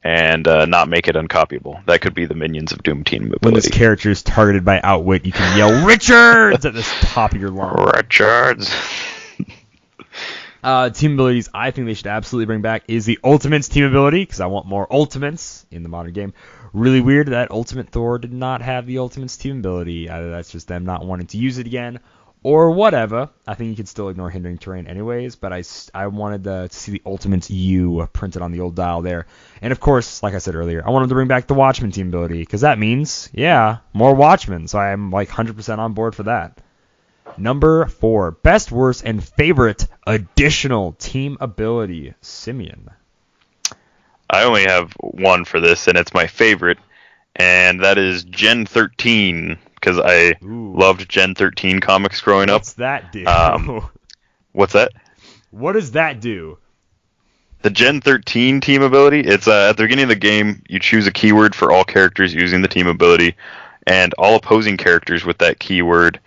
and not make it uncopyable? That could be the Minions of Doom team ability. When this character is targeted by Outwit, you can yell "Richards" at the top of your lungs. Richards. Team abilities I think they should absolutely bring back is the Ultimates team ability, because I want more Ultimates in the modern game. Really weird that Ultimate Thor did not have the Ultimates team ability. Either that's just them not wanting to use it again, or whatever. I think you could still ignore hindering terrain anyways, but I wanted to see the Ultimates U printed on the old dial there. And of course, like I said earlier, I wanted to bring back the Watchmen team ability, because that means, more Watchmen, so I am 100% on board for that. Number 4, best, worst, and favorite additional team ability, Simeon. I only have one for this, and it's my favorite, and that is Gen 13, because I loved Gen 13 comics growing up. What's that do? What's that? What does that do? The Gen 13 team ability, it's at the beginning of the game, you choose a keyword for all characters using the team ability, and all opposing characters with that keyword.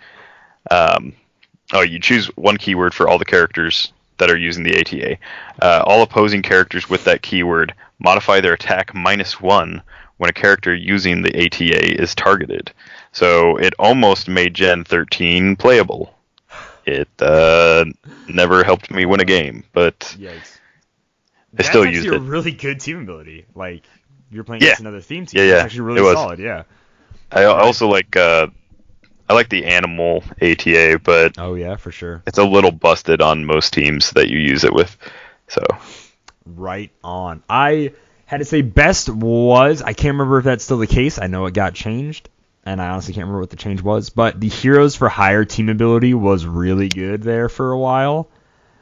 You choose one keyword for all the characters that are using the ATA. All opposing characters with that keyword modify their attack -1 when a character using the ATA is targeted. So it almost made Gen 13 playable. It never helped me win a game, but Yikes. I still used it. That's actually a really good team ability. You're playing against another theme team. Yeah, it's actually really solid, yeah. I also I like the animal ATA, but oh yeah, for sure. It's a little busted on most teams that you use it with. So right on. I had to say best was, I can't remember if that's still the case. I know it got changed, and I honestly can't remember what the change was, but the Heroes for Hire team ability was really good there for a while.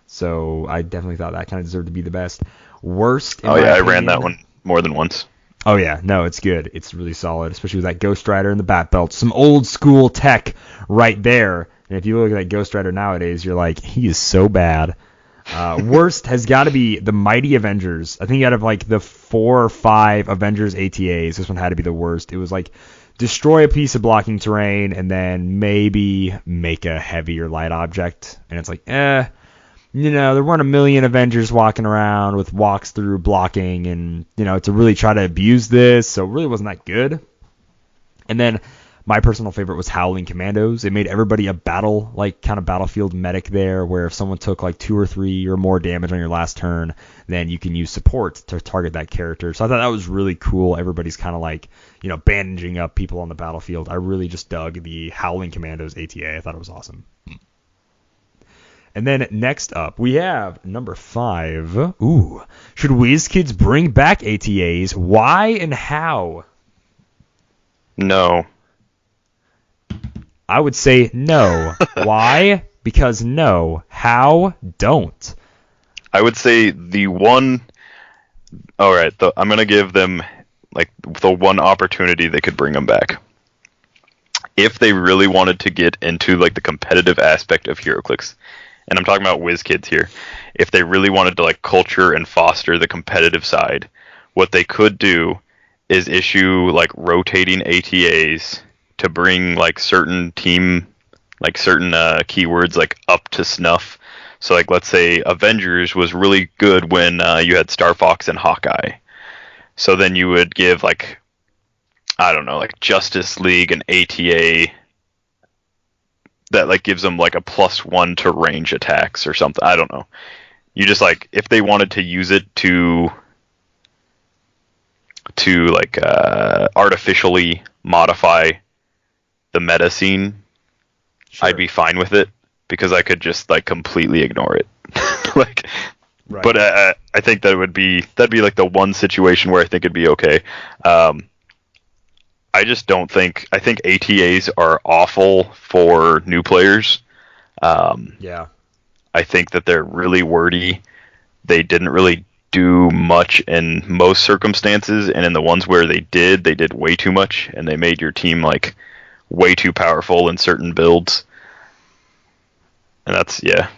So I definitely thought that kind of deserved to be the best. Worst, in my opinion, I ran that one more than once. Oh yeah, no, it's good. It's really solid, especially with that Ghost Rider and the Bat Belt. Some old school tech right there. And if you look at that Ghost Rider nowadays, you're like, he is so bad. Worst has got to be the Mighty Avengers. I think out of the 4 or 5 Avengers ATAs, this one had to be the worst. It was destroy a piece of blocking terrain and then maybe make a heavy or light object. And it's there weren't a million Avengers walking around with walks through blocking and, to really try to abuse this, so it really wasn't that good. And then my personal favorite was Howling Commandos. It made everybody a battle, kind of battlefield medic there, where if someone took 2 or 3 or more damage on your last turn, then you can use support to target that character. So I thought that was really cool. Everybody's kind of bandaging up people on the battlefield. I really just dug the Howling Commandos ATA. I thought it was awesome. And then next up, we have number 5. Ooh. Should WizKids bring back ATAs? Why and how? No. I would say no. Why? Because no. How? Don't. I would say the one... Alright, I'm going to give them the one opportunity they could bring them back. If they really wanted to get into the competitive aspect of Heroclix, and I'm talking about WizKids here, if they really wanted to culture and foster the competitive side, what they could do is issue rotating ATAs to bring certain team, certain keywords up to snuff. So let's say Avengers was really good when you had Star Fox and Hawkeye. So then you would give Justice League and ATA that gives them a +1 to range attacks or something. I don't know. You just if they wanted to use it to artificially modify the meta scene, I'd be fine with it because I could just like completely ignore it. Like, right. But I think that'd be like the one situation where I think it'd be okay. I just don't think. I think ATAs are awful for new players. Yeah. I think that they're really wordy. They didn't really do much in most circumstances, and in the ones where they did way too much, and they made your team like way too powerful in certain builds. And that's, yeah.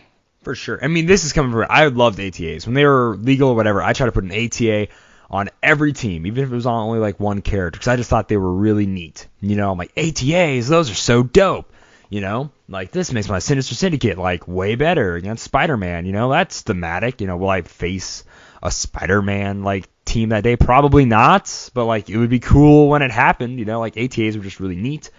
For sure. I mean, this is coming from... I loved ATAs. When they were legal or whatever, I tried to put an ATA on every team, even if it was on only like one character, because I just thought they were really neat. You know, I'm like, ATAs, those are so dope. You know, like this makes my Sinister Syndicate like way better against Spider-Man. You know, that's thematic. You know, will I face a Spider-Man like team that day? Probably not, but like it would be cool when it happened. You know, like ATAs were just really neat.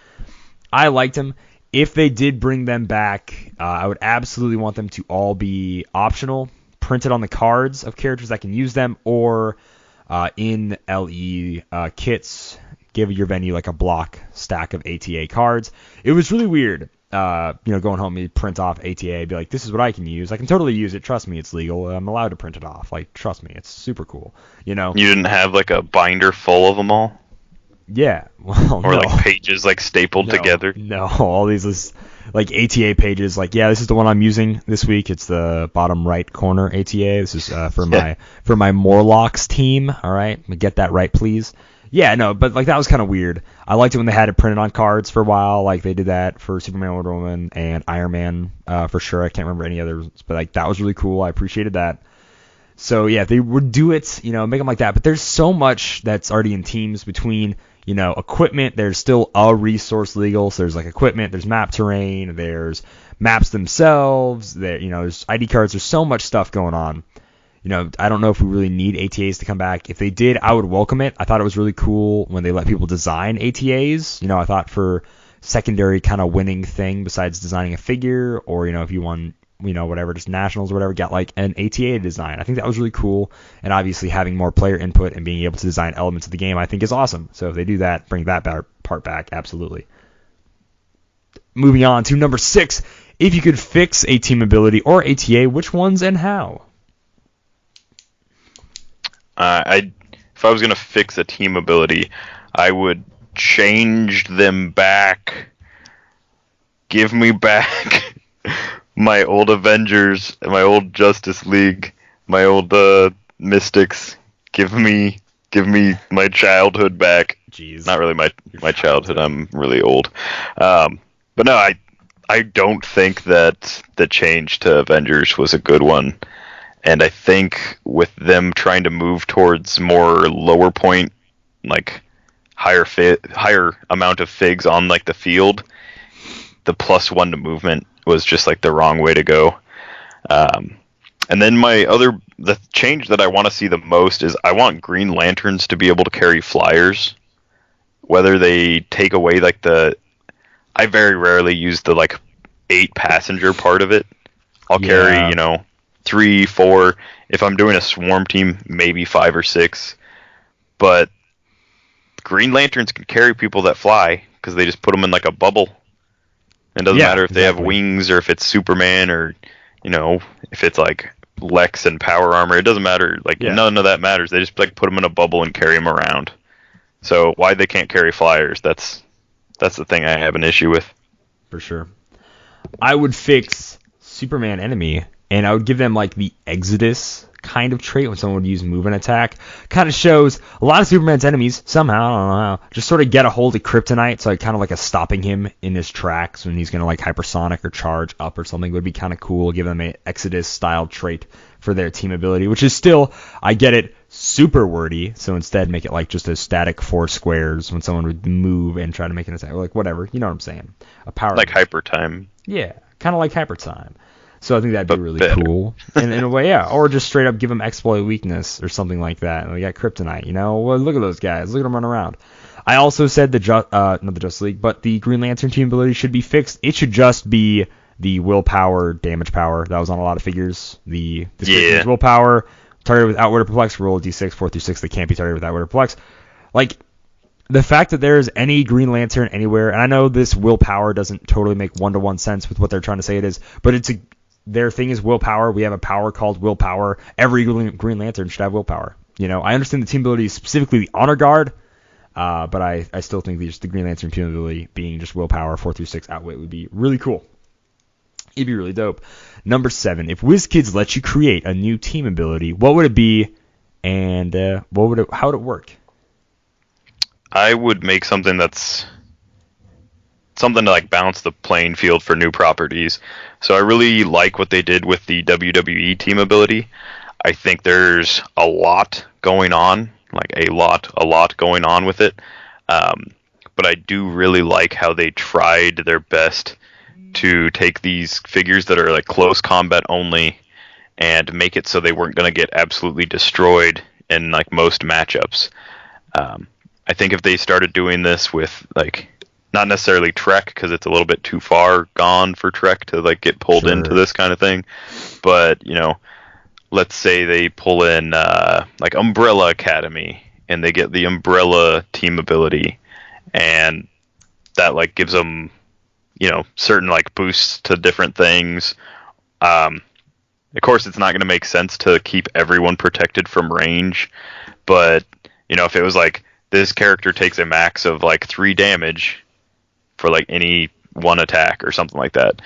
I liked them. If they did bring them back, I would absolutely want them to all be optional, printed on the cards of characters that can use them, or in LE kits. Give your venue like a block stack of ATA cards. It was really weird, going home, you print off ATA, be like, this is what I can use. I can totally use it. Trust me, it's legal. I'm allowed to print it off. Like, trust me, it's super cool. You know. You didn't have like a binder full of them all? Yeah. Well, or like pages like stapled together? No, all these like ATA pages. Like, yeah, this is the one I'm using this week. It's the bottom right corner ATA. This is for my Morlocks team. All right, get that right, please. Yeah, no, but like that was kind of weird. I liked it when they had it printed on cards for a while. Like they did that for Superman, Wonder Woman, and Iron Man for sure. I can't remember any others, but like that was really cool. I appreciated that. So yeah, if they would do it, make them like that. But there's so much that's already in teams between, equipment. There's still a resource legal. So there's like equipment. There's map terrain. There's maps themselves. There's ID cards. There's so much stuff going on. I don't know if we really need ATAs to come back. If they did, I would welcome it. I thought it was really cool when they let people design ATAs. I thought for secondary kind of winning thing besides designing a figure, or, if you won, whatever, just nationals or whatever, get like an ATA design. I think that was really cool. And obviously having more player input and being able to design elements of the game, I think is awesome. So if they do that, bring that part back, absolutely. Moving on to number 6. If you could fix a team ability or ATA, which ones and how? If I was gonna fix a team ability, I would change them back. Give me back my old Avengers, my old Justice League, my old Mystics. Give me my childhood back. Jeez. Not really my childhood. I'm really old. But no, I don't think that the change to Avengers was a good one. And I think with them trying to move towards more lower point, like higher amount of figs on like the field, the +1 to movement was just like the wrong way to go. And then the change that I want to see the most is I want Green Lanterns to be able to carry flyers. Whether they take away like I very rarely use the like 8 passenger part of it. I'll carry, 3, 4. If I'm doing a swarm team, maybe 5 or 6. But Green Lanterns can carry people that fly because they just put them in like a bubble. It doesn't matter if they have wings or if it's Superman or, if it's like Lex and power armor. It doesn't matter. Like none of that matters. They just like put them in a bubble and carry them around. So why they can't carry flyers? That's the thing I have an issue with. For sure. I would fix Superman enemy. And I would give them like the Exodus kind of trait when someone would use move and attack. Kind of shows a lot of Superman's enemies somehow, I don't know how, just sort of get a hold of Kryptonite. So kind of like a stopping him in his tracks when he's going to like hypersonic or charge up or something would be kind of cool. Give them an Exodus style trait for their team ability, which is still, I get it, super wordy. So instead make it like just a static 4 squares when someone would move and try to make an attack. Or like whatever, you know what I'm saying? A power. Like hyper time. Yeah, kind of like hyper time. So I think that'd be really cool. And in a way, yeah. Or just straight up give them exploit weakness or something like that. And we got Kryptonite, Well, look at those guys. Look at them run around. I also said not the Justice League, but the Green Lantern team ability should be fixed. It should just be the willpower, damage power. That was on a lot of figures. The willpower, targeted with outward or perplex, roll a d6, 4 through 6 that can't be targeted with outward or perplex. Like, the fact that there is any Green Lantern anywhere, and I know this willpower doesn't totally make one-to-one sense with what they're trying to say it is, but their thing is willpower. We have a power called willpower. Every Green Lantern should have willpower. I understand the team ability, specifically the Honor Guard, but I still think the Green Lantern team ability being just willpower, 4 through 6 outwit would be really cool. It'd be really dope. Number 7, if WizKids let you create a new team ability, what would it be, and how would it work? I would make something to like bounce the playing field for new properties. So I really like what they did with the WWE team ability. I think there's a lot going on, like a lot going on with it. But I do really like how they tried their best to take these figures that are like close combat only and make it so they weren't going to get absolutely destroyed in like most matchups. I think if they started doing this with like not necessarily Trek, because it's a little bit too far gone for Trek to like get pulled into this kind of thing, but let's say they pull in like Umbrella Academy and they get the Umbrella team ability, and that like gives them certain like boosts to different things. Of course, it's not going to make sense to keep everyone protected from range, but if it was like this character takes a max of like 3 damage for like any one attack or something like that,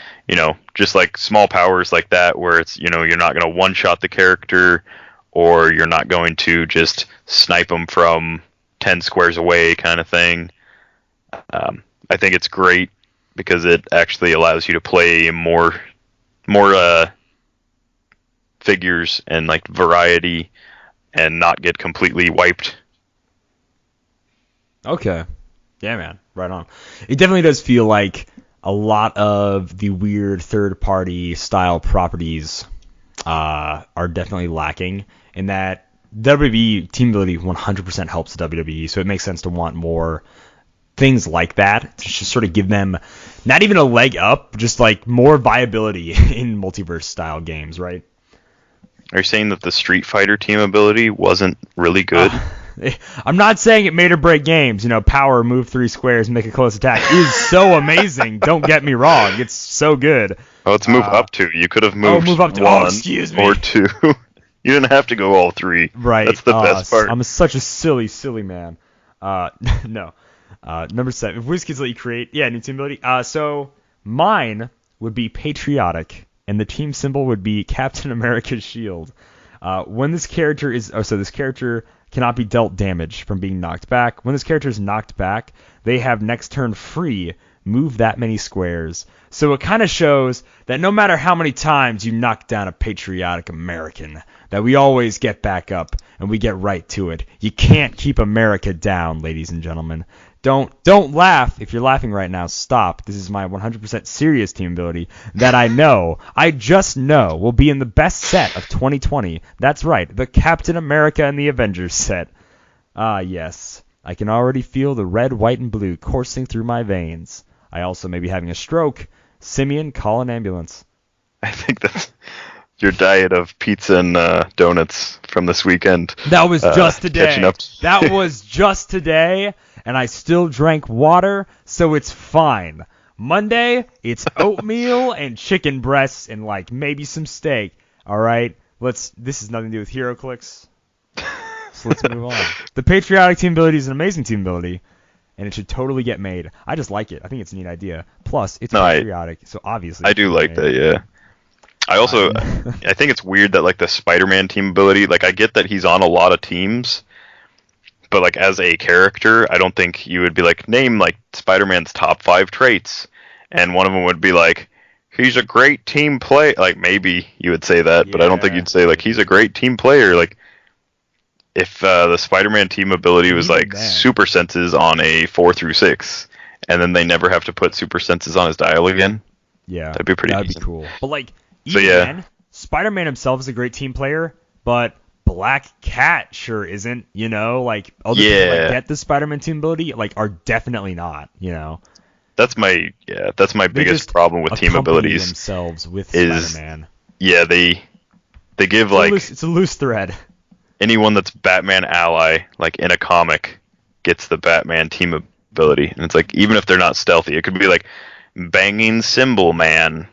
just like small powers like that where it's you're not going to one-shot the character, or you're not going to just snipe them from 10 squares away kind of thing. I think it's great because it actually allows you to play more figures and like variety and not get completely wiped. Okay. Yeah, man. Right on. It definitely does feel like a lot of the weird third-party style properties are definitely lacking, in that WWE team ability 100% helps WWE, so it makes sense to want more things like that to just sort of give them not even a leg up, just like more viability in multiverse style games, right? Are you saying that the Street Fighter team ability wasn't really good? I'm not saying it made or break games. Power, move 3 squares, make a close attack is so amazing. Don't get me wrong. It's so good. Oh, it's move up to. You could have moved move up to. 1 excuse me. or 2. You didn't have to go all 3. Right. That's the best part. I'm such a silly man. No. Number 7. If WizKids let you create, new team ability. So mine would be patriotic, and the team symbol would be Captain America's shield. When this character this character cannot be dealt damage from being knocked back. When this character is knocked back, they have next turn free, move that many squares. So it kind of shows that no matter how many times you knock down a patriotic American, that we always get back up and we get right to it. You can't keep America down, ladies and gentlemen. Don't laugh. If you're laughing right now, stop. This is my 100% serious team ability that I just know will be in the best set of 2020. That's right, the Captain America and the Avengers set. Yes. I can already feel the red, white, and blue coursing through my veins. I also may be having a stroke. Simeon, call an ambulance. I think that's your diet of pizza and donuts from this weekend. That was just today. Catching up. That was just today, and I still drank water, so it's fine. Monday, it's oatmeal and chicken breasts and like maybe some steak. All right, this has nothing to do with Heroclix. So let's move on. The patriotic team ability is an amazing team ability, and it should totally get made. I just like it. I think it's a neat idea. Plus, it's patriotic, so obviously I do like that. Yeah. I also I think it's weird that like the Spider-Man team ability, like I get that he's on a lot of teams, but like as a character, I don't think you would be like name like Spider-Man's top 5 traits, and one of them would be like he's a great team player. Like maybe you would say that, but I don't think you'd say like he's a great team player. Like if the Spider-Man team ability was like super senses on a 4 through 6, and then they never have to put super senses on his dial again. Yeah, that'd be pretty. That'd be cool. But like. Then, Spider-Man himself is a great team player, but Black Cat sure isn't, like other people that get the Spider-Man team ability are definitely not, That's my biggest problem with team abilities themselves with Spider-Man. Yeah, they give it's a loose thread. Anyone that's Batman ally like in a comic gets the Batman team ability. And it's like, even if they're not stealthy, it could be like Banging Symbol Man,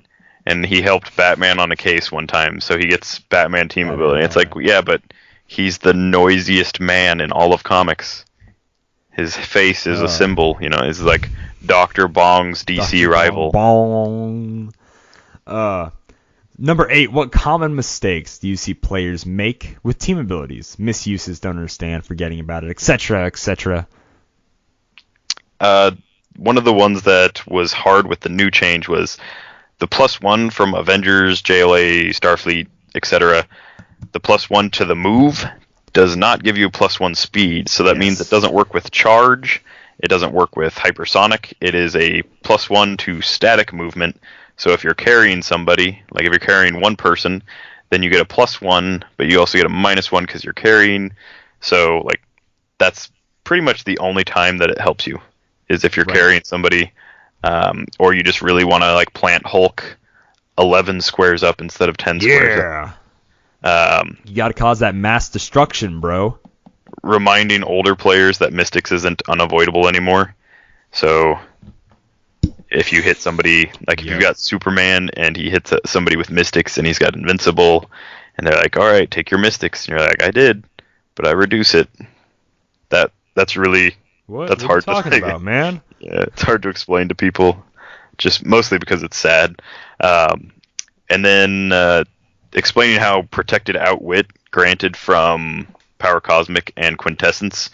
and he helped Batman on a case one time, so he gets Batman team ability. It's like, yeah, but he's the noisiest man in all of comics. His face is a symbol, is like Dr. Bong's DC Dr. rival. Bong. Number 8, what common mistakes do you see players make with team abilities? Misuses, don't understand, forgetting about it, etc., etc. One of the ones that was hard with the new change was the +1 from Avengers, JLA, Starfleet, etc. The +1 to the move does not give you a +1 speed, so that means it doesn't work with charge, it doesn't work with hypersonic, it is a +1 to static movement. So if you're carrying somebody, like if you're carrying one person, then you get a +1, but you also get a -1 because you're carrying. So like that's pretty much the only time that it helps you, is if you're carrying somebody, or you just really want to like plant Hulk 11 squares up instead of 10 squares up. You got to cause that mass destruction, bro. Reminding older players that Mystics isn't unavoidable anymore. So if you hit somebody, like if you've got Superman and he hits somebody with Mystics and he's got Invincible, and they're like, all right, take your Mystics. And you're like, I did, but I reduce it. That's really, that's hard to talking about, man? Yeah, it's hard to explain to people, just mostly because it's sad. And then explaining how protected outwit granted from Power Cosmic and Quintessence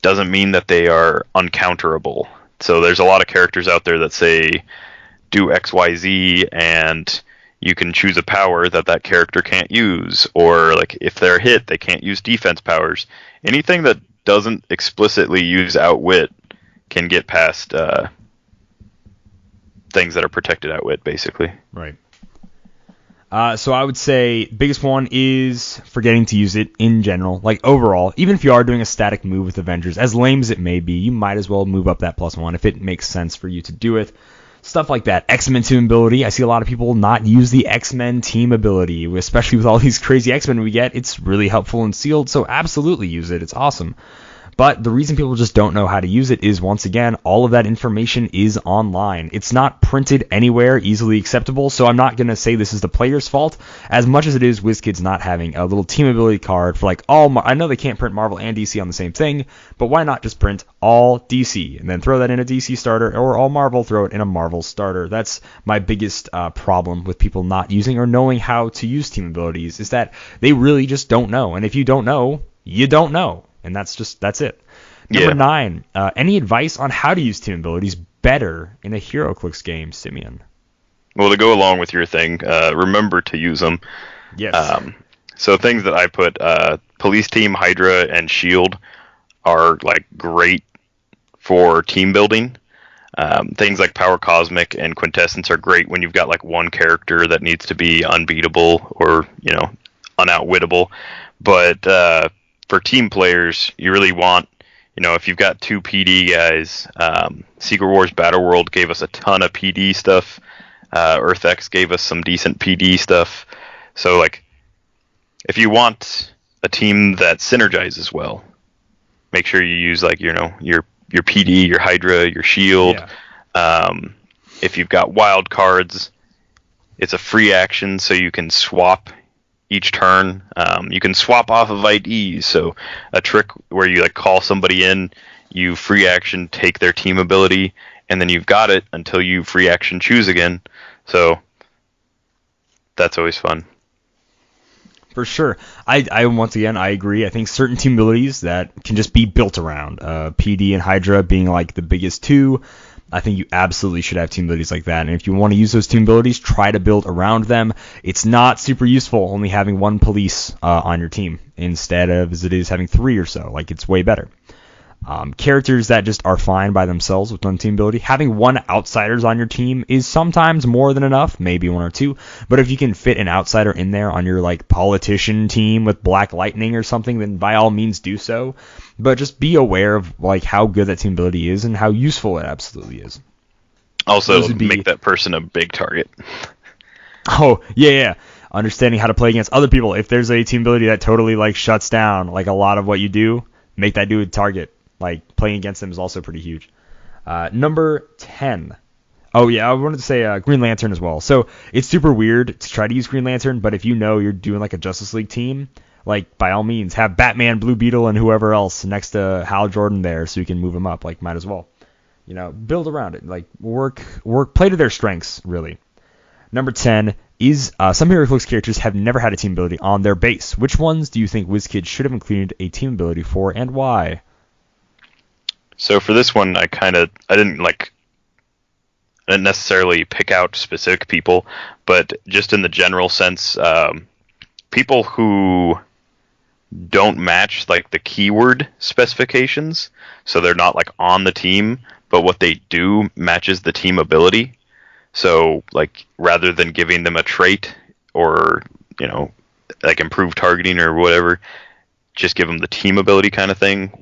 doesn't mean that they are uncounterable. So there's a lot of characters out there that say do XYZ and you can choose a power that character can't use, or like if they're hit they can't use defense powers. Anything that doesn't explicitly use outwit can get past things that are protected outwit, basically. Right. So I would say biggest one is forgetting to use it in general. Like overall, even if you are doing a static move with Avengers, as lame as it may be, you might as well move up that +1 if it makes sense for you to do it. Stuff like that. X-Men team ability. I see a lot of people not use the X-Men team ability, especially with all these crazy X-Men we get. It's really helpful and sealed, so absolutely use it. It's awesome. But the reason people just don't know how to use it is, once again, all of that information is online. It's not printed anywhere easily acceptable, so I'm not going to say this is the player's fault as much as it is WizKids not having a little team ability card for like all... I know they can't print Marvel and DC on the same thing, but why not just print all DC and then throw that in a DC starter, or all Marvel, throw it in a Marvel starter. That's my biggest problem with people not using or knowing how to use team abilities, is that they really just don't know. And if you don't know, you don't know. And that's it. Number 9, any advice on how to use team abilities better in a Heroclix game, Simeon? Well, to go along with your thing, remember to use them. Yes. So things that I put, Police Team, Hydra, and Shield are like great for team building. Things like Power Cosmic and Quintessence are great when you've got like one character that needs to be unbeatable or, unoutwittable. But for team players, you really want, if you've got 2 PD guys, Secret Wars Battle World gave us a ton of PD stuff. EarthX gave us some decent PD stuff. So, like, if you want a team that synergizes well, make sure you use, like, your PD, your Hydra, your Shield. Yeah. If you've got wild cards, it's a free action, so you can swap each turn. You can swap off of IDs, so a trick where you like call somebody in, you free action take their team ability, and then you've got it until you free action choose again. So that's always fun. For sure. I once again, I agree. I think certain team abilities that can just be built around, PD and Hydra being like the biggest 2. I think you absolutely should have team abilities like that. And if you want to use those team abilities, try to build around them. It's not super useful only having 1 police on your team instead of as it is having 3 or so. Like, it's way better. Characters that just are fine by themselves with 1 team ability. Having 1 outsiders on your team is sometimes more than enough, maybe 1 or 2. But if you can fit an outsider in there on your like politician team with Black Lightning or something, then by all means do so. But just be aware of like how good that team ability is and how useful it absolutely is. Also, make that person a big target. Oh, yeah. Understanding how to play against other people. If there's a team ability that totally like shuts down like a lot of what you do, make that dude a target. Like, playing against them is also pretty huge. Number 10. Oh, yeah, I wanted to say Green Lantern as well. So it's super weird to try to use Green Lantern, but if you know you're doing like a Justice League team, like, by all means, have Batman, Blue Beetle, and whoever else next to Hal Jordan there so you can move them up. Like, might as well. You know, build around it. Like, play to their strengths, really. Number 10 is some Heroclix characters have never had a team ability on their base. Which ones do you think WizKids should have included a team ability for, and why? So for this one, I didn't necessarily pick out specific people, but just in the general sense, people who don't match like the keyword specifications, so they're not like on the team, but what they do matches the team ability. So like rather than giving them a trait or, you know, like improved targeting or whatever, just give them the team ability kind of thing.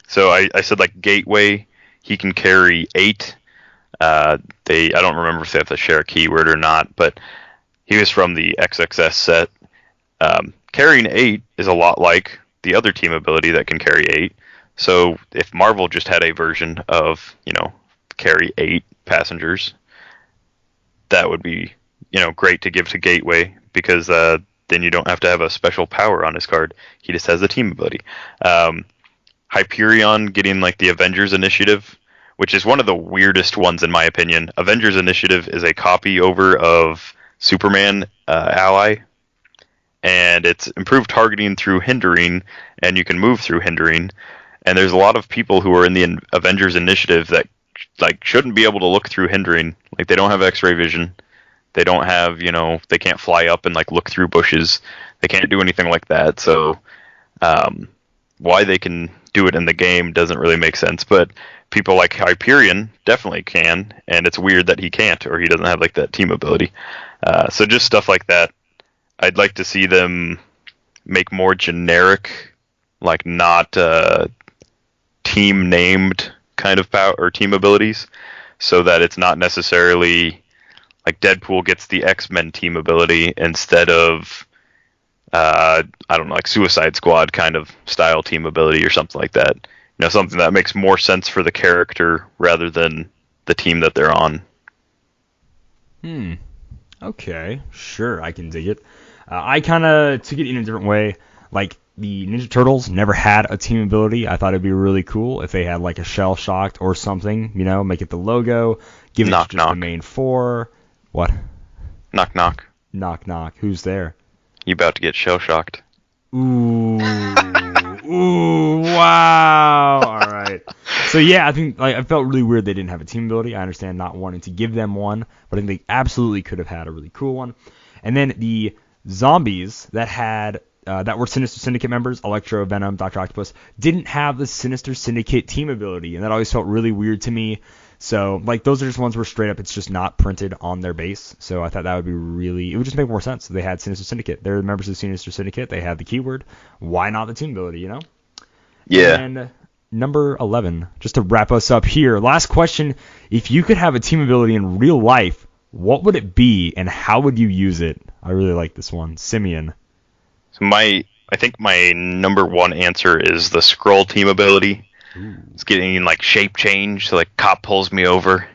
So I said like Gateway, he can carry 8. I don't remember if they have to share a keyword or not, but he was from the XXS set. Carrying 8 is a lot like the other team ability that can carry 8. So if Marvel just had a version of, you know, carry 8 passengers, that would be, you know, great to give to Gateway, because then you don't have to have a special power on his card. He just has the team ability. Hyperion getting like the Avengers Initiative, which is one of the weirdest ones in my opinion. Avengers Initiative is a copy over of Superman Ally, and it's improved targeting through hindering, and you can move through hindering. And there's a lot of people who are in the Avengers Initiative that like shouldn't be able to look through hindering. Like they don't have X-ray vision. They don't have, you know, they can't fly up and like look through bushes. They can't do anything like that. So why they can do it in the game doesn't really make sense. But people like Hyperion definitely can, and it's weird that he can't, or he doesn't have like that team ability. So just stuff like that. I'd like to see them make more generic, like not team named kind of power or team abilities, so that it's not necessarily like Deadpool gets the X-Men team ability instead of I don't know, like Suicide Squad kind of style team ability or something like that. You know, something that makes more sense for the character rather than the team that they're on. Okay, sure, I can dig it. I kind of took it in a different way. Like, the Ninja Turtles never had a team ability. I thought it'd be really cool if they had like a Shell Shocked or something, you know, make it the logo, give it to just the main 4. What? Knock knock. Knock knock. Who's there? You about to get Shell Shocked. Ooh. Ooh, wow. All right. So yeah, I think like I felt really weird they didn't have a team ability. I understand not wanting to give them one, but I think they absolutely could have had a really cool one. And then the zombies that had that were Sinister Syndicate members, Electro, Venom, Dr. Octopus, didn't have the Sinister Syndicate team ability, and that always felt really weird to me. So, like, those are just ones where straight up it's just not printed on their base. So I thought that would be really, it would just make more sense if they had Sinister Syndicate. They're members of the Sinister Syndicate. They have the keyword. Why not the team ability, you know? Yeah. And number 11, just to wrap us up here. Last question. If you could have a team ability in real life, what would it be and how would you use it? I really like this one. Simeon. So I think my number 1 answer is the scroll team ability. It's getting like shape change. So like cop pulls me over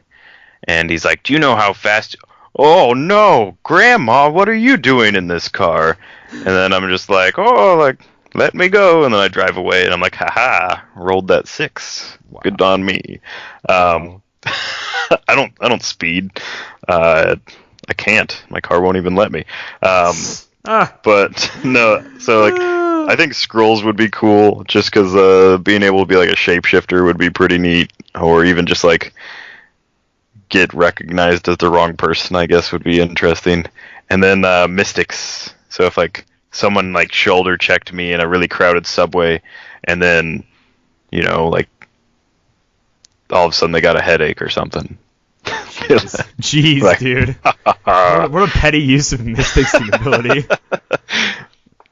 and he's like, "Do you know how fast?" "Oh no, Grandma, what are you doing in this car?" And then I'm just like, "Oh, like let me go." And then I drive away and I'm like, "Haha, rolled that 6. Wow. Good on me." I don't speed. I can't. My car won't even let me. But no, so like I think scrolls would be cool just because being able to be like a shapeshifter would be pretty neat, or even just like get recognized as the wrong person, I guess, would be interesting. And then mystics. So if like someone like shoulder checked me in a really crowded subway, and then, you know, like all of a sudden they got a headache or something. Jeez, like, dude. What a petty use of Mystic's ability.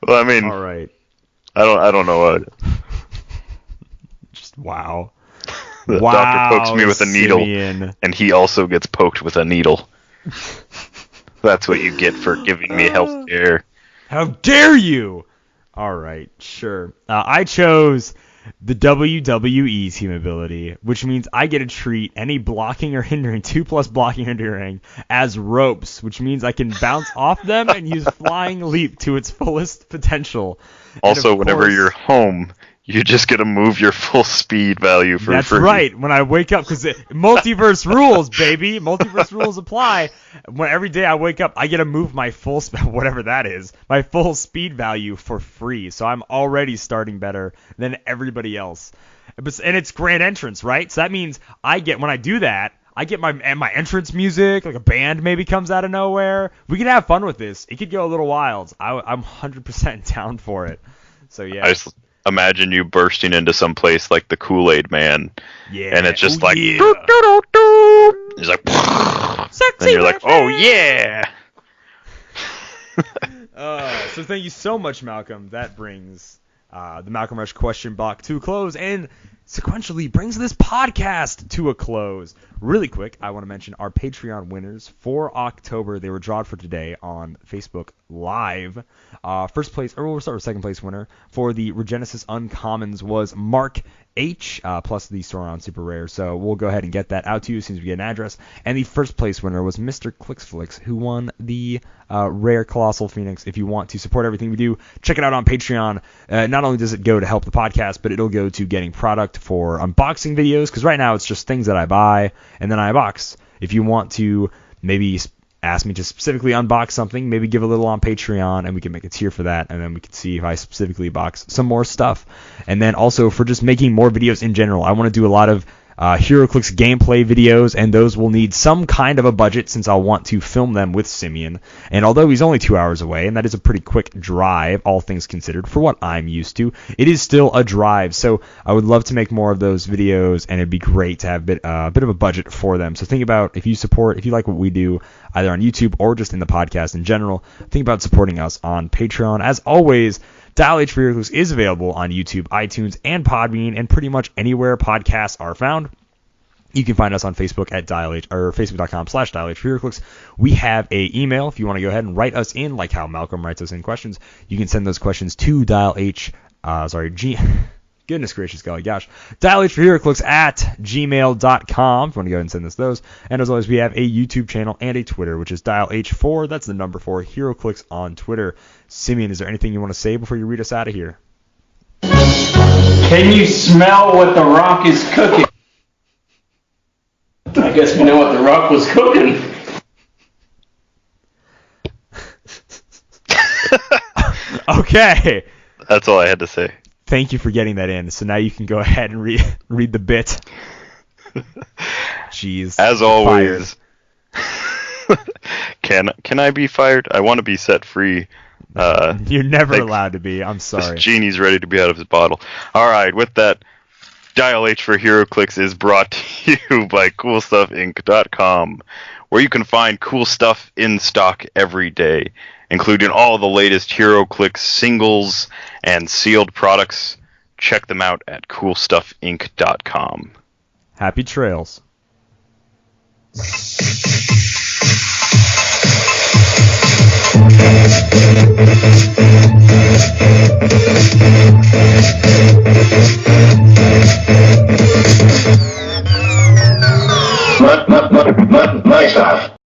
Well, I mean, all right. I don't know what. Just wow. The doctor pokes me with a needle, and he also gets poked with a needle. That's what you get for giving me health care. How dare you! All right, sure. I chose the WWE team ability, which means I get to treat any blocking or hindering, 2+ blocking or hindering, as ropes, which means I can bounce off them and use Flying Leap to its fullest potential. Also, whenever you're home, you just get to move your full speed value for free. That's right. When I wake up, because multiverse rules, baby. Multiverse rules apply. When every day I wake up, I get to move my full, whatever that is, my full speed value for free. So I'm already starting better than everybody else. And it's grand entrance, right? So that means when I do that, I get my entrance music, like a band maybe comes out of nowhere. We can have fun with this. It could go a little wild. I'm 100% down for it. So yeah. I just imagine you bursting into some place like the Kool-Aid Man. Yeah. And it's just yeah. It's like, and you're like, oh yeah. So thank you so much, Malcolm. That brings the Malcolm Rush question block to a close and sequentially brings this podcast to a close. Really quick, I want to mention our Patreon winners for October. They were drawn for today on Facebook Live. First place, or we'll start with second place winner for the Regenesis Uncommons was Mark H, plus the Sauron Super Rare. So we'll go ahead and get that out to you as soon as we get an address. And the first place winner was Mr. Clixflix, who won the Rare Colossal Phoenix. If you want to support everything we do, check it out on Patreon. Not only does it go to help the podcast, but it'll go to getting product for unboxing videos, because right now it's just things that I buy and then I box. If you want to maybe ask me to specifically unbox something, maybe give a little on Patreon, and we can make a tier for that, and then we can see if I specifically box some more stuff. And then also for just making more videos in general, I want to do a lot of Heroclix gameplay videos, and those will need some kind of a budget since I'll want to film them with Simeon. And although he's only 2 hours away, and that is a pretty quick drive, all things considered, for what I'm used to, it is still a drive. So I would love to make more of those videos, and it'd be great to have a bit of a budget for them. So think about, if you like what we do, either on YouTube or just in the podcast in general, think about supporting us on Patreon. As always, Dial H for Heroclix is available on YouTube, iTunes, and Podbean, and pretty much anywhere podcasts are found. You can find us on Facebook at Dial H, or facebook.com/Dial H for Heroclix. We have a email if you want to go ahead and write us in, like how Malcolm writes us in questions. You can send those questions to goodness gracious, golly gosh, Dial H for Heroclix at gmail.com if you want to go ahead and send us those. And as always, we have a YouTube channel and a Twitter, which is Dial H4. That's the number 4, Heroclix on Twitter. Simeon, is there anything you want to say before you read us out of here? Can you smell what the Rock is cooking? I guess we know what the Rock was cooking. Okay. That's all I had to say. Thank you for getting that in. So now you can go ahead and read the bit. Jeez. As always. Can I be fired? I want to be set free. You're never allowed to be. I'm sorry. This genie's ready to be out of his bottle. All right, with that, Dial H for Heroclix is brought to you by CoolStuffInc.com, where you can find cool stuff in stock every day, including all the latest Heroclix singles and sealed products. Check them out at CoolStuffInc.com. Happy trails. My stuff.